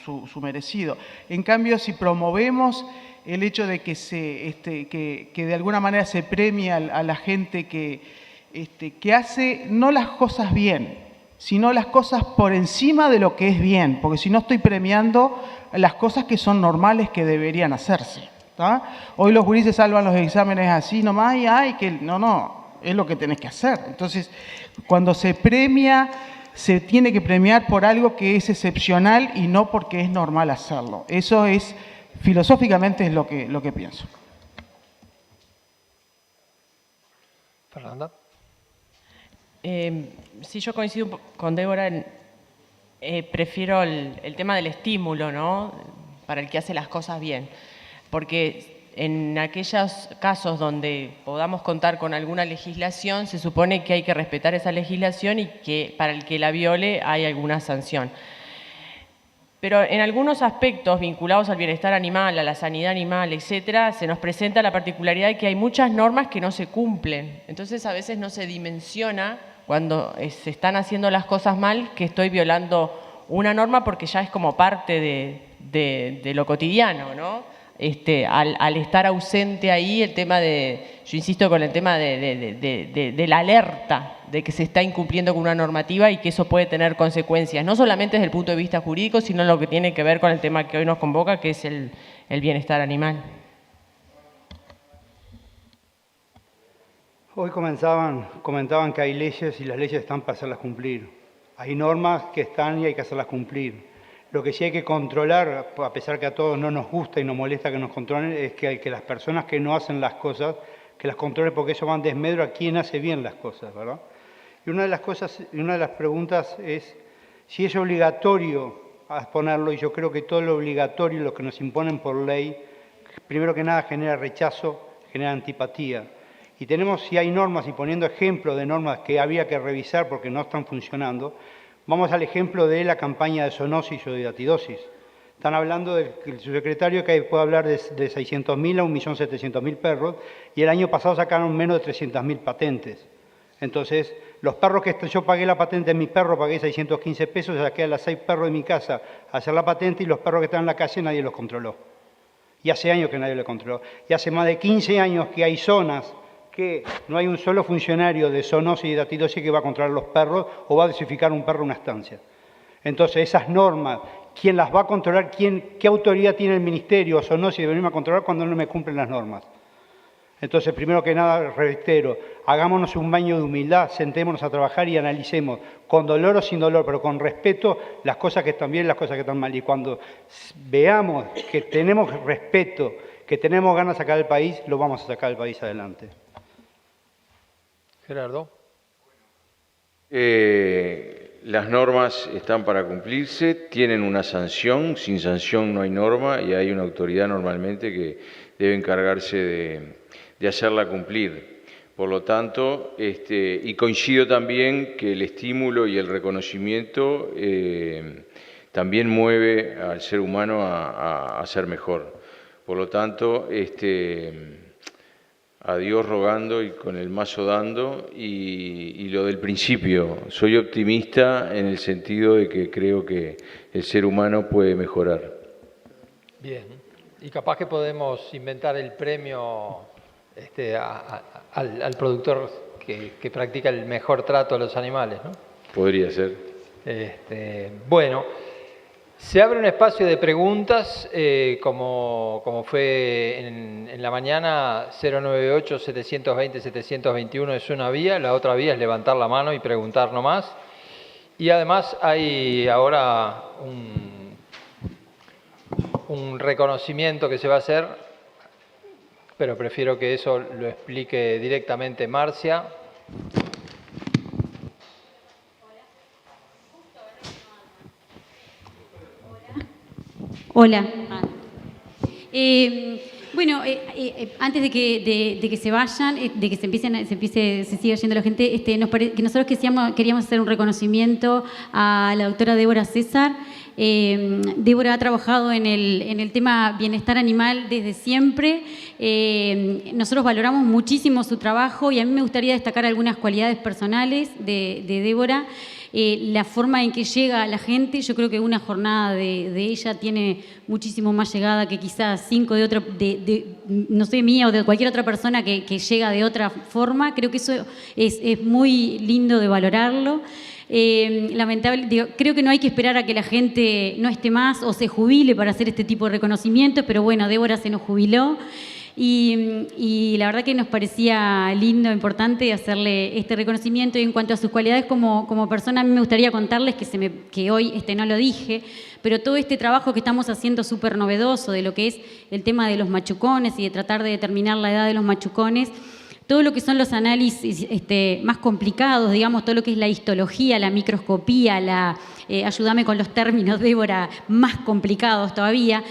merecido. En cambio, si promovemos el hecho de que de alguna manera se premia a la gente que hace no las cosas bien, sino las cosas por encima de lo que es bien, porque si no estoy premiando las cosas que son normales que deberían hacerse. ¿Tá? Hoy los gurises salvan los exámenes así nomás y es lo que tenés que hacer. Entonces, cuando se premia, se tiene que premiar por algo que es excepcional y no porque es normal hacerlo. Eso es, filosóficamente, es lo que pienso. Fernanda. Sí, yo coincido con Débora, prefiero el tema del estímulo, ¿no? Para el que hace las cosas bien. Porque en aquellos casos donde podamos contar con alguna legislación, se supone que hay que respetar esa legislación y que para el que la viole hay alguna sanción. Pero en algunos aspectos vinculados al bienestar animal, a la sanidad animal, etcétera, se nos presenta la particularidad de que hay muchas normas que no se cumplen. Entonces, a veces no se dimensiona cuando se están haciendo las cosas mal que estoy violando una norma porque ya es como parte de lo cotidiano, ¿no? Al estar ausente ahí, el tema de yo insisto con el tema de la alerta de que se está incumpliendo con una normativa y que eso puede tener consecuencias, no solamente desde el punto de vista jurídico, sino lo que tiene que ver con el tema que hoy nos convoca, que es el bienestar animal. Hoy comentaban que hay leyes y las leyes están para hacerlas cumplir. Hay normas que están y hay que hacerlas cumplir. Lo que sí hay que controlar, a pesar que a todos no nos gusta y nos molesta que nos controlen, es que las personas que no hacen las cosas, que las controlen, porque eso va en desmedro a quién hace bien las cosas, ¿verdad? Y una de las preguntas es si es obligatorio ponerlo, y yo creo que todo lo obligatorio, lo que nos imponen por ley, primero que nada genera rechazo, genera antipatía. Y tenemos, si hay normas, y poniendo ejemplos de normas que había que revisar porque no están funcionando, vamos al ejemplo de la campaña de zoonosis o de hidatidosis. Están hablando del subsecretario que puede hablar de 600.000 a 1.700.000 perros, y el año pasado sacaron menos de 300.000 patentes. Entonces, los perros que yo pagué la patente de mi perro, pagué 615 pesos, saqué a los 6 perros de mi casa a hacer la patente, y los perros que están en la calle nadie los controló. Y hace años que nadie los controló. Y hace más de 15 años que hay zonas que no hay un solo funcionario de zoonosis y hidatidosis que va a controlar los perros o va a dosificar un perro en una estancia. Entonces, esas normas, ¿quién las va a controlar? ¿Qué autoridad tiene el Ministerio o zoonosis de venirme a controlar cuando no me cumplen las normas? Entonces, primero que nada, reitero, hagámonos un baño de humildad, sentémonos a trabajar y analicemos, con dolor o sin dolor, pero con respeto, las cosas que están bien y las cosas que están mal. Y cuando veamos que tenemos respeto, que tenemos ganas de sacar el país, lo vamos a sacar el país adelante. Gerardo. Las normas están para cumplirse, tienen una sanción, sin sanción no hay norma y hay una autoridad normalmente que debe encargarse de hacerla cumplir. Por lo tanto, y coincido también que el estímulo y el reconocimiento también mueve al ser humano a ser mejor. Por lo tanto, a Dios rogando y con el mazo dando, y lo del principio, soy optimista en el sentido de que creo que el ser humano puede mejorar. Bien, y capaz que podemos inventar el premio al productor que practica el mejor trato a los animales, ¿no? Podría ser. Bueno, se abre un espacio de preguntas, como fue en la mañana. 098-720-721 es una vía, la otra vía es levantar la mano y preguntar nomás. Y además hay ahora un reconocimiento que se va a hacer, pero prefiero que eso lo explique directamente Marcia. Hola. Bueno, antes de que se vayan, de que se siga yendo la gente, que nosotros queríamos hacer un reconocimiento a la doctora Débora César. Débora ha trabajado en el tema bienestar animal desde siempre. Nosotros valoramos muchísimo su trabajo y a mí me gustaría destacar algunas cualidades personales de Débora. La forma en que llega a la gente, yo creo que una jornada de ella tiene muchísimo más llegada que quizás 5 de otra, no sé, mía o de cualquier otra persona que llega de otra forma. Creo que eso es muy lindo de valorarlo. Creo que no hay que esperar a que la gente no esté más o se jubile para hacer este tipo de reconocimientos, pero bueno, Débora se nos jubiló. Y la verdad que nos parecía lindo, importante hacerle este reconocimiento. Y en cuanto a sus cualidades como persona, a mí me gustaría contarles que hoy no lo dije, pero todo este trabajo que estamos haciendo súper novedoso de lo que es el tema de los machucones y de tratar de determinar la edad de los machucones, todo lo que son los análisis más complicados, digamos, todo lo que es la histología, la microscopía, ayúdame con los términos, Débora, más complicados todavía.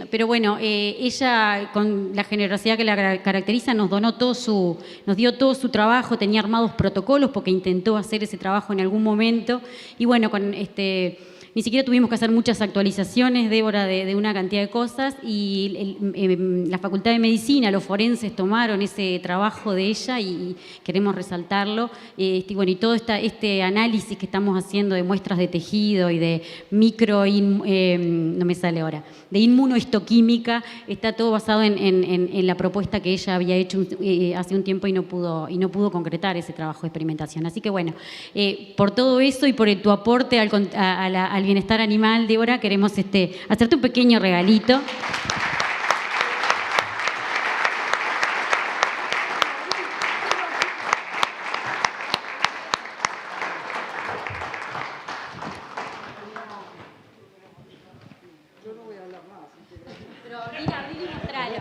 Pero bueno, ella, con la generosidad que la caracteriza, nos dio todo su trabajo, tenía armados protocolos porque intentó hacer ese trabajo en algún momento. Y bueno, ni siquiera tuvimos que hacer muchas actualizaciones, Débora, de una cantidad de cosas, y la Facultad de Medicina, los forenses tomaron ese trabajo de ella y queremos resaltarlo. Bueno, y todo este análisis que estamos haciendo de muestras de tejido y de no me sale ahora, de inmunohistoquímica, está todo basado en la propuesta que ella había hecho hace un tiempo y no pudo concretar ese trabajo de experimentación. Así que bueno, por todo eso y por tu aporte al bienestar animal, Débora, queremos hacerte un pequeño regalito. Pero abrí y mostralo.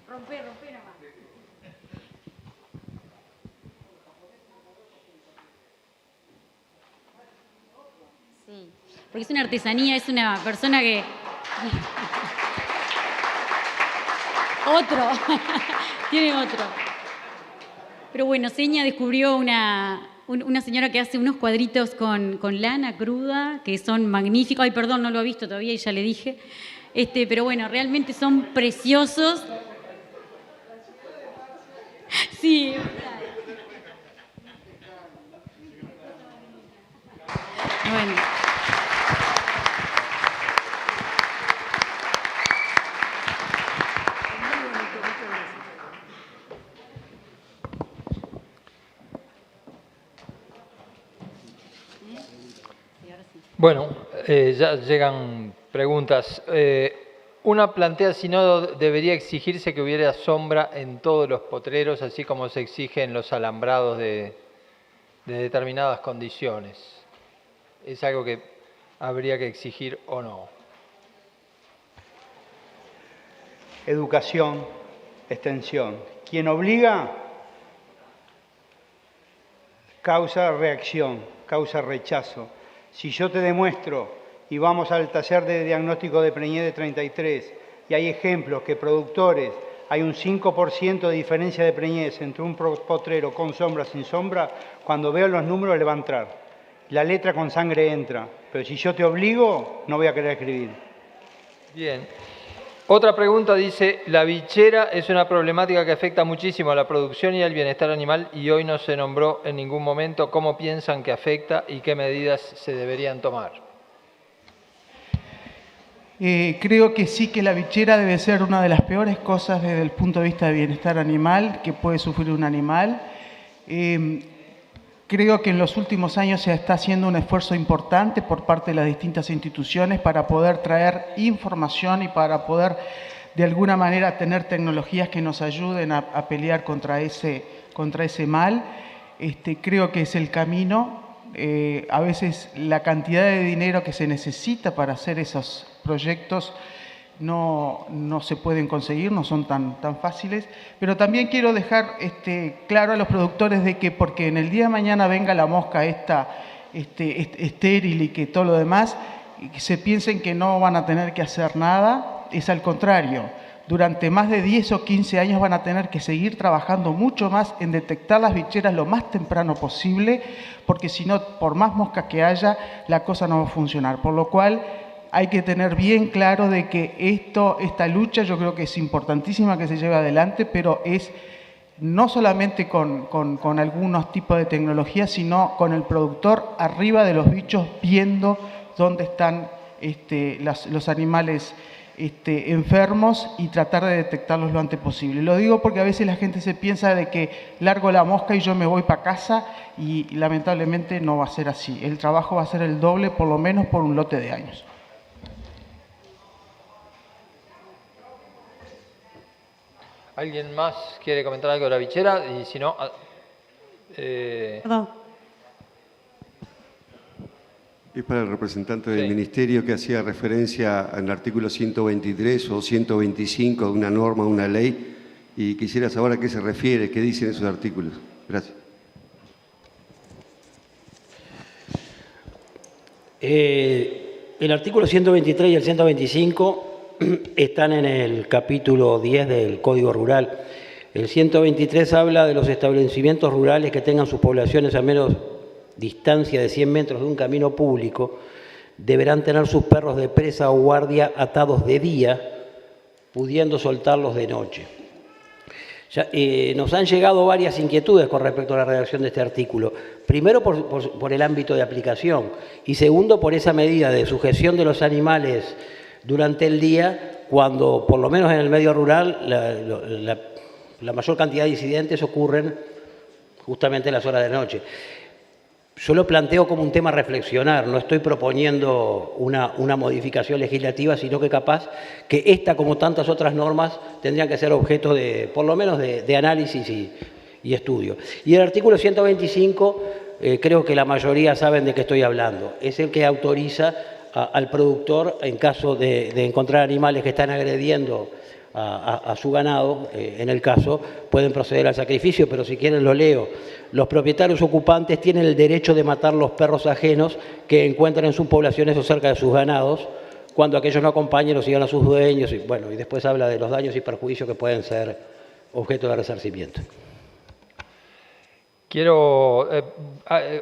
Rompe nomás. Sí, porque es una artesanía, es una persona que... Otro, tiene otro. Pero bueno, Seña descubrió una señora que hace unos cuadritos con lana cruda, que son magníficos. Ay, perdón, no lo ha visto todavía y ya le dije. Pero bueno, realmente son preciosos. Sí. Bueno. Bueno, ya llegan preguntas. Una plantea si no debería exigirse que hubiera sombra en todos los potreros, así como se exige en los alambrados de determinadas condiciones. ¿Es algo que habría que exigir o no? Educación, extensión. Quien obliga causa reacción, causa rechazo. Si yo te demuestro y vamos al taller de diagnóstico de preñez de 33 y hay ejemplos que productores, hay un 5% de diferencia de preñez entre un potrero con sombra, sin sombra, cuando veo los números le va a entrar. La letra con sangre entra, pero si yo te obligo, no voy a querer escribir. Bien. Otra pregunta dice, la bichera es una problemática que afecta muchísimo a la producción y al bienestar animal y hoy no se nombró en ningún momento. ¿Cómo piensan que afecta y qué medidas se deberían tomar? Creo que sí, que la bichera debe ser una de las peores cosas desde el punto de vista de bienestar animal que puede sufrir un animal. Creo que en los últimos años se está haciendo un esfuerzo importante por parte de las distintas instituciones para poder traer información y para poder de alguna manera tener tecnologías que nos ayuden a pelear contra ese mal. Creo que es el camino. A veces la cantidad de dinero que se necesita para hacer esos proyectos no se pueden conseguir, no son tan fáciles, pero también quiero dejar claro a los productores de que porque en el día de mañana venga la mosca estéril y que todo lo demás, y que se piensen que no van a tener que hacer nada, es al contrario. Durante más de 10 o 15 años van a tener que seguir trabajando mucho más en detectar las bicheras lo más temprano posible, porque si no, por más mosca que haya, la cosa no va a funcionar. Por lo cual, hay que tener bien claro de que esta lucha yo creo que es importantísima que se lleve adelante, pero es no solamente con algunos tipos de tecnología, sino con el productor arriba de los bichos viendo dónde están los animales enfermos y tratar de detectarlos lo antes posible. Lo digo porque a veces la gente se piensa de que largo la mosca y yo me voy para casa y lamentablemente no va a ser así. El trabajo va a ser el doble, por lo menos por un lote de años. ¿Alguien más quiere comentar algo de la bichera? Y si no... Perdón. Es para el representante del Ministerio que hacía referencia al artículo 123 o 125 de una norma, una ley, y quisiera saber a qué se refiere, qué dicen esos artículos. Gracias. El artículo 123 y el 125 están en el capítulo 10 del Código Rural. El 123 habla de los establecimientos rurales que tengan sus poblaciones al menos distancia de 100 metros de un camino público, deberán tener sus perros de presa o guardia atados de día, pudiendo soltarlos de noche. Ya, nos han llegado varias inquietudes con respecto a la redacción de este artículo. Primero, por el ámbito de aplicación, y segundo, por esa medida de sujeción de los animales durante el día, cuando, por lo menos en el medio rural, la mayor cantidad de incidentes ocurren justamente en las horas de la noche. Yo lo planteo como un tema a reflexionar, no estoy proponiendo una modificación legislativa, sino que capaz que esta, como tantas otras normas, tendrían que ser objeto de, por lo menos, de análisis y estudio. Y el artículo 125, creo que la mayoría saben de qué estoy hablando, es el que autoriza al productor, en caso de encontrar animales que están agrediendo a su ganado, en el caso, pueden proceder al sacrificio, pero si quieren lo leo. Los propietarios ocupantes tienen el derecho de matar los perros ajenos que encuentran en sus poblaciones o cerca de sus ganados, cuando aquellos no acompañen o sigan a sus dueños, y bueno, y después habla de los daños y perjuicios que pueden ser objeto de resarcimiento. Quiero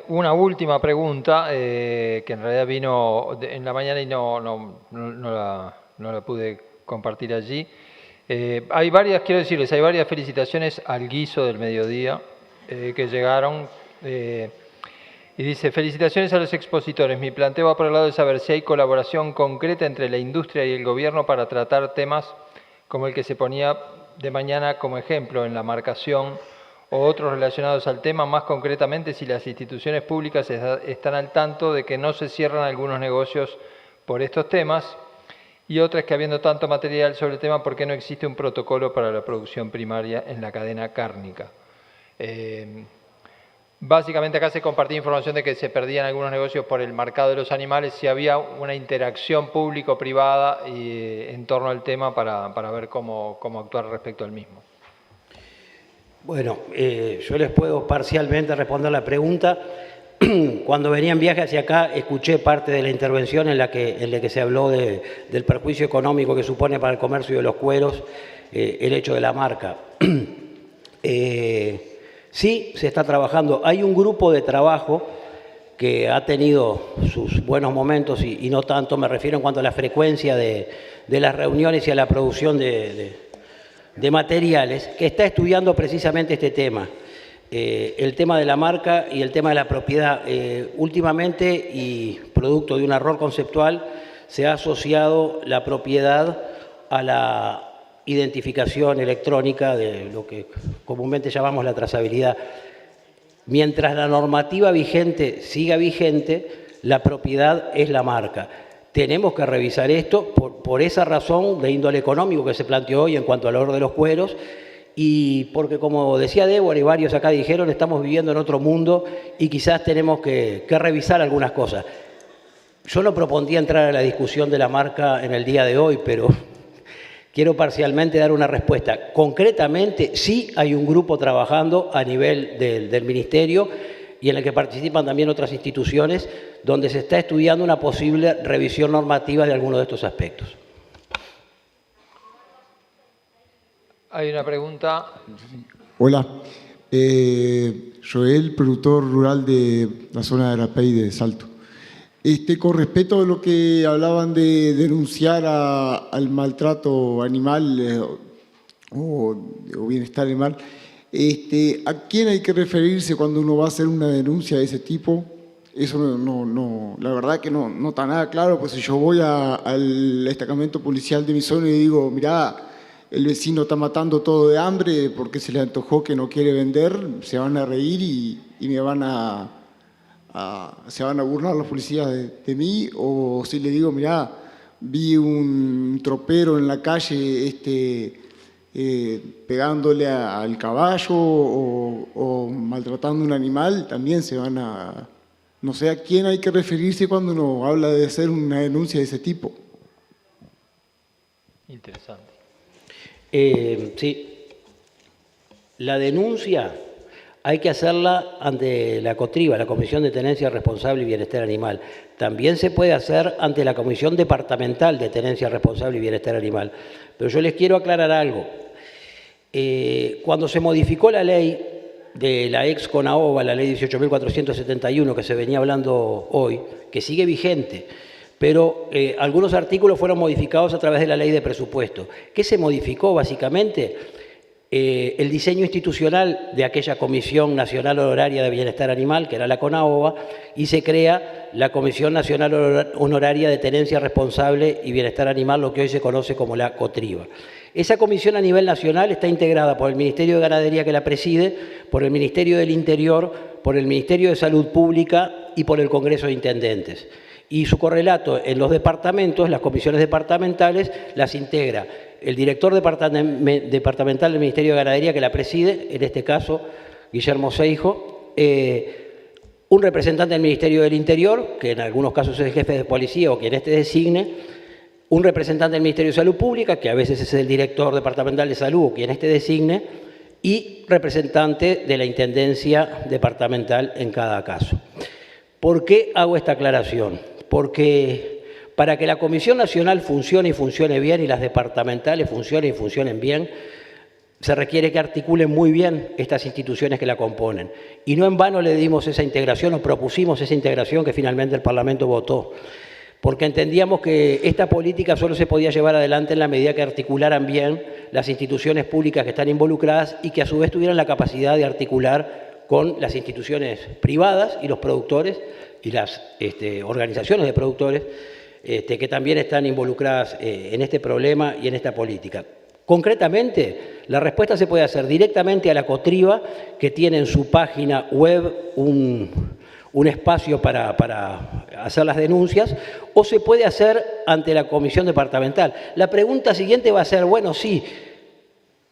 una última pregunta, que en realidad vino en la mañana y no la pude compartir allí. Hay varias, quiero decirles, hay varias felicitaciones al guiso del mediodía que llegaron. Y dice, felicitaciones a los expositores. Mi planteo va por el lado de saber si hay colaboración concreta entre la industria y el gobierno para tratar temas como el que se ponía de mañana como ejemplo en la marcación o otros relacionados al tema, más concretamente si las instituciones públicas están al tanto de que no se cierran algunos negocios por estos temas, y otras que habiendo tanto material sobre el tema, ¿por qué no existe un protocolo para la producción primaria en la cadena cárnica? Básicamente acá se compartía información de que se perdían algunos negocios por el marcado de los animales, si había una interacción público-privada en torno al tema para ver cómo actuar respecto al mismo. Bueno, yo les puedo parcialmente responder la pregunta. Cuando venía en viaje hacia acá, escuché parte de la intervención en la que se habló del perjuicio económico que supone para el comercio de los cueros el hecho de la marca. Sí, se está trabajando. Hay un grupo de trabajo que ha tenido sus buenos momentos y no tanto, me refiero en cuanto a la frecuencia de las reuniones y a la producción de materiales, que está estudiando precisamente este tema. El tema de la marca y el tema de la propiedad. Últimamente, y producto de un error conceptual, se ha asociado la propiedad a la identificación electrónica de lo que comúnmente llamamos la trazabilidad. Mientras la normativa vigente siga vigente, la propiedad es la marca. Tenemos que revisar esto por esa razón de índole económico que se planteó hoy en cuanto al valor de los cueros, y porque, como decía Débora y varios acá dijeron, estamos viviendo en otro mundo y quizás tenemos que revisar algunas cosas. Yo no propondría entrar a la discusión de la marca en el día de hoy, pero quiero parcialmente dar una respuesta. Concretamente, sí hay un grupo trabajando a nivel del Ministerio y en el que participan también otras instituciones, donde se está estudiando una posible revisión normativa de algunos de estos aspectos. Hay una pregunta. Hola, Joel, productor rural de la zona de Arapey de Salto. Con respecto a lo que hablaban de denunciar al maltrato animal o bienestar animal, ¿a quién hay que referirse cuando uno va a hacer una denuncia de ese tipo? Eso no, la verdad que no está nada claro, pues si yo voy al destacamento policial de mi zona y digo, mirá, el vecino está matando todo de hambre porque se le antojó que no quiere vender, se van a reír y me se van a burlar los policías de mí. O si le digo, mirá, vi un tropero en la calle pegándole al caballo o maltratando a un animal, también se van a... No sé a quién hay que referirse cuando uno habla de hacer una denuncia de ese tipo. Interesante. Sí, la denuncia hay que hacerla ante la COTRIBA, la Comisión de Tenencia Responsable y Bienestar Animal. También se puede hacer ante la Comisión Departamental de Tenencia Responsable y Bienestar Animal. Pero yo les quiero aclarar algo. Cuando se modificó la ley, de la ex CONAOVA, la ley 18.471 que se venía hablando hoy, que sigue vigente, pero algunos artículos fueron modificados a través de la ley de presupuesto. ¿Qué se modificó básicamente? El diseño institucional de aquella Comisión Nacional Honoraria de Bienestar Animal, que era la CONAOVA, y se crea la Comisión Nacional Honoraria de Tenencia Responsable y Bienestar Animal, lo que hoy se conoce como la COTRIBA. Esa comisión a nivel nacional está integrada por el Ministerio de Ganadería, que la preside, por el Ministerio del Interior, por el Ministerio de Salud Pública y por el Congreso de Intendentes. Y su correlato en los departamentos, las comisiones departamentales, las integra el director departamental del Ministerio de Ganadería, que la preside, en este caso Guillermo Seijo, un representante del Ministerio del Interior, que en algunos casos es el jefe de policía o quien este designe, un representante del Ministerio de Salud Pública, que a veces es el director departamental de salud o quien este designe, y representante de la Intendencia departamental en cada caso. ¿Por qué hago esta aclaración? Porque para que la Comisión Nacional funcione y funcione bien y las departamentales funcionen y funcionen bien, se requiere que articulen muy bien estas instituciones que la componen. Y no en vano le dimos esa integración o propusimos esa integración que finalmente el Parlamento votó, porque entendíamos que esta política solo se podía llevar adelante en la medida que articularan bien las instituciones públicas que están involucradas y que a su vez tuvieran la capacidad de articular con las instituciones privadas y los productores y las organizaciones de productores que también están involucradas en este problema y en esta política. Concretamente, la respuesta se puede hacer directamente a la COTRIBA, que tiene en su página web un espacio para hacer las denuncias, o se puede hacer ante la comisión departamental. La pregunta siguiente va a ser, bueno, sí,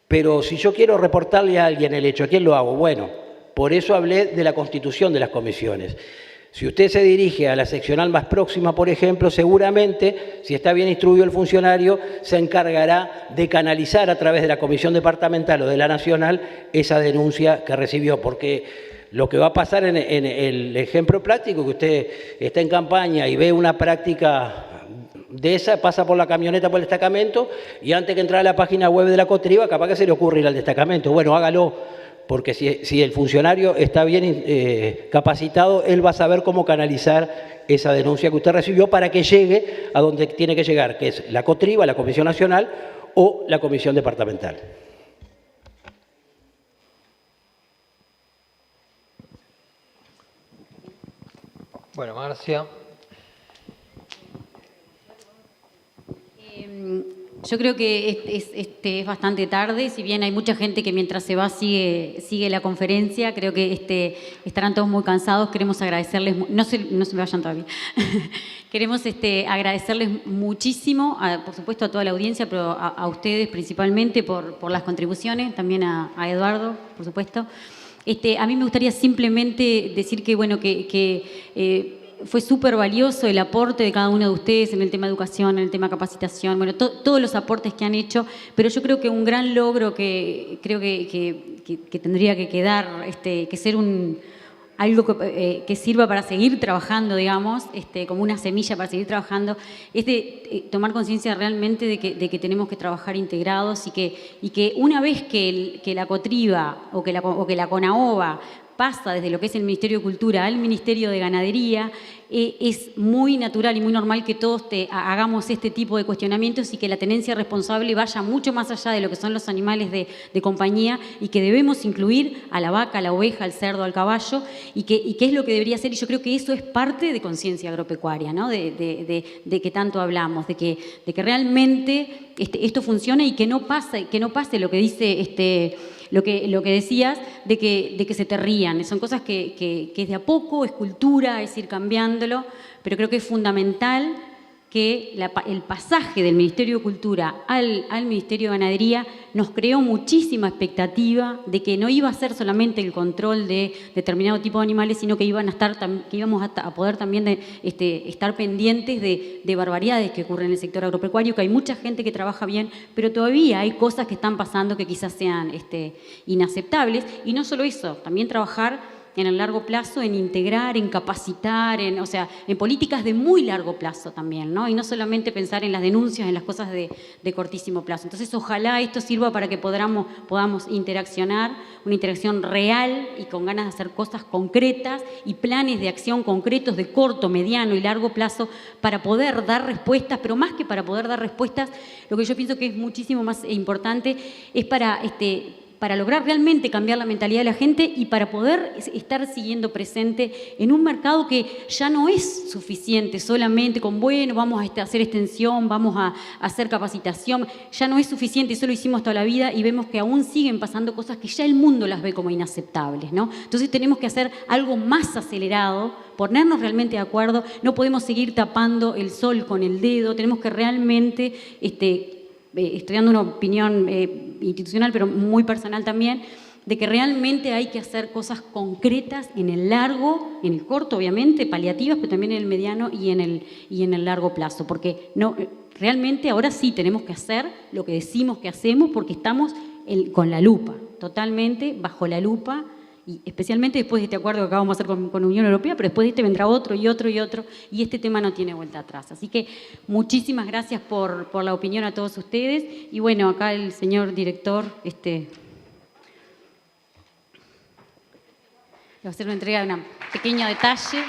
pero si yo quiero reportarle a alguien el hecho, ¿a quién lo hago? Bueno, por eso hablé de la constitución de las comisiones. Si usted se dirige a la seccional más próxima, por ejemplo, seguramente, si está bien instruido el funcionario, se encargará de canalizar a través de la comisión departamental o de la nacional esa denuncia que recibió, porque lo que va a pasar en el ejemplo práctico, que usted está en campaña y ve una práctica de esa, pasa por la camioneta por el destacamento y antes que entrar a la página web de la COTRIBA, capaz que se le ocurre ir al destacamento. Bueno, hágalo. Porque si el funcionario está bien capacitado, él va a saber cómo canalizar esa denuncia que usted recibió para que llegue a donde tiene que llegar, que es la COTRIBA, la Comisión Nacional o la Comisión Departamental. Bueno, Marcia. Yo creo que es bastante tarde, si bien hay mucha gente que mientras se va sigue la conferencia, creo que estarán todos muy cansados, queremos agradecerles, no se vayan todavía, queremos agradecerles muchísimo, por supuesto a toda la audiencia, pero a ustedes principalmente por las contribuciones, también a Eduardo, por supuesto. A mí me gustaría simplemente decir que, bueno, fue súper valioso el aporte de cada uno de ustedes en el tema educación, en el tema capacitación, bueno, todos los aportes que han hecho, pero yo creo que un gran logro que creo que tendría que quedar, que ser algo que sirva para seguir trabajando, digamos, como una semilla para seguir trabajando, es de tomar conciencia realmente de que tenemos que trabajar integrados y que una vez que la COTRIBA o que la CONAOVA pasa desde lo que es el Ministerio de Cultura al Ministerio de Ganadería, es muy natural y muy normal que todos hagamos este tipo de cuestionamientos y que la tenencia responsable vaya mucho más allá de lo que son los animales de compañía y que debemos incluir a la vaca, a la oveja, al cerdo, al caballo y que es lo que debería ser. Y yo creo que eso es parte de conciencia agropecuaria, ¿no? De que tanto hablamos, de que realmente esto funcione y que no pase lo que dice lo que decías, de que se te rían. Son cosas que es de a poco, es cultura, es ir cambiándolo, pero creo que es fundamental que el pasaje del Ministerio de Cultura al Ministerio de Ganadería nos creó muchísima expectativa de que no iba a ser solamente el control de determinado tipo de animales, sino que íbamos a poder también estar pendientes de barbaridades que ocurren en el sector agropecuario, que hay mucha gente que trabaja bien, pero todavía hay cosas que están pasando que quizás sean inaceptables. Y no solo eso, también trabajar en el largo plazo, en integrar, en capacitar, o sea, en políticas de muy largo plazo también, ¿no? Y no solamente pensar en las denuncias, en las cosas de cortísimo plazo. Entonces, ojalá esto sirva para que podamos interaccionar, una interacción real y con ganas de hacer cosas concretas y planes de acción concretos de corto, mediano y largo plazo para poder dar respuestas, pero más que para poder dar respuestas, lo que yo pienso que es muchísimo más importante es para lograr realmente cambiar la mentalidad de la gente y para poder estar siguiendo presente en un mercado que ya no es suficiente solamente con, bueno, vamos a hacer extensión, vamos a hacer capacitación, ya no es suficiente, eso lo hicimos toda la vida y vemos que aún siguen pasando cosas que ya el mundo las ve como inaceptables, ¿no? Entonces tenemos que hacer algo más acelerado, ponernos realmente de acuerdo, no podemos seguir tapando el sol con el dedo, tenemos que realmente estoy dando una opinión institucional, pero muy personal también, de que realmente hay que hacer cosas concretas en el largo, en el corto, obviamente, paliativas, pero también en el mediano y en el largo plazo. Porque realmente ahora sí tenemos que hacer lo que decimos que hacemos porque estamos con la lupa, totalmente bajo la lupa, y especialmente después de este acuerdo que acabamos de hacer con Unión Europea, pero después de este vendrá otro y otro y otro, y este tema no tiene vuelta atrás. Así que muchísimas gracias por la opinión a todos ustedes, y bueno, acá el señor director le va a hacer una entrega de un pequeño detalle.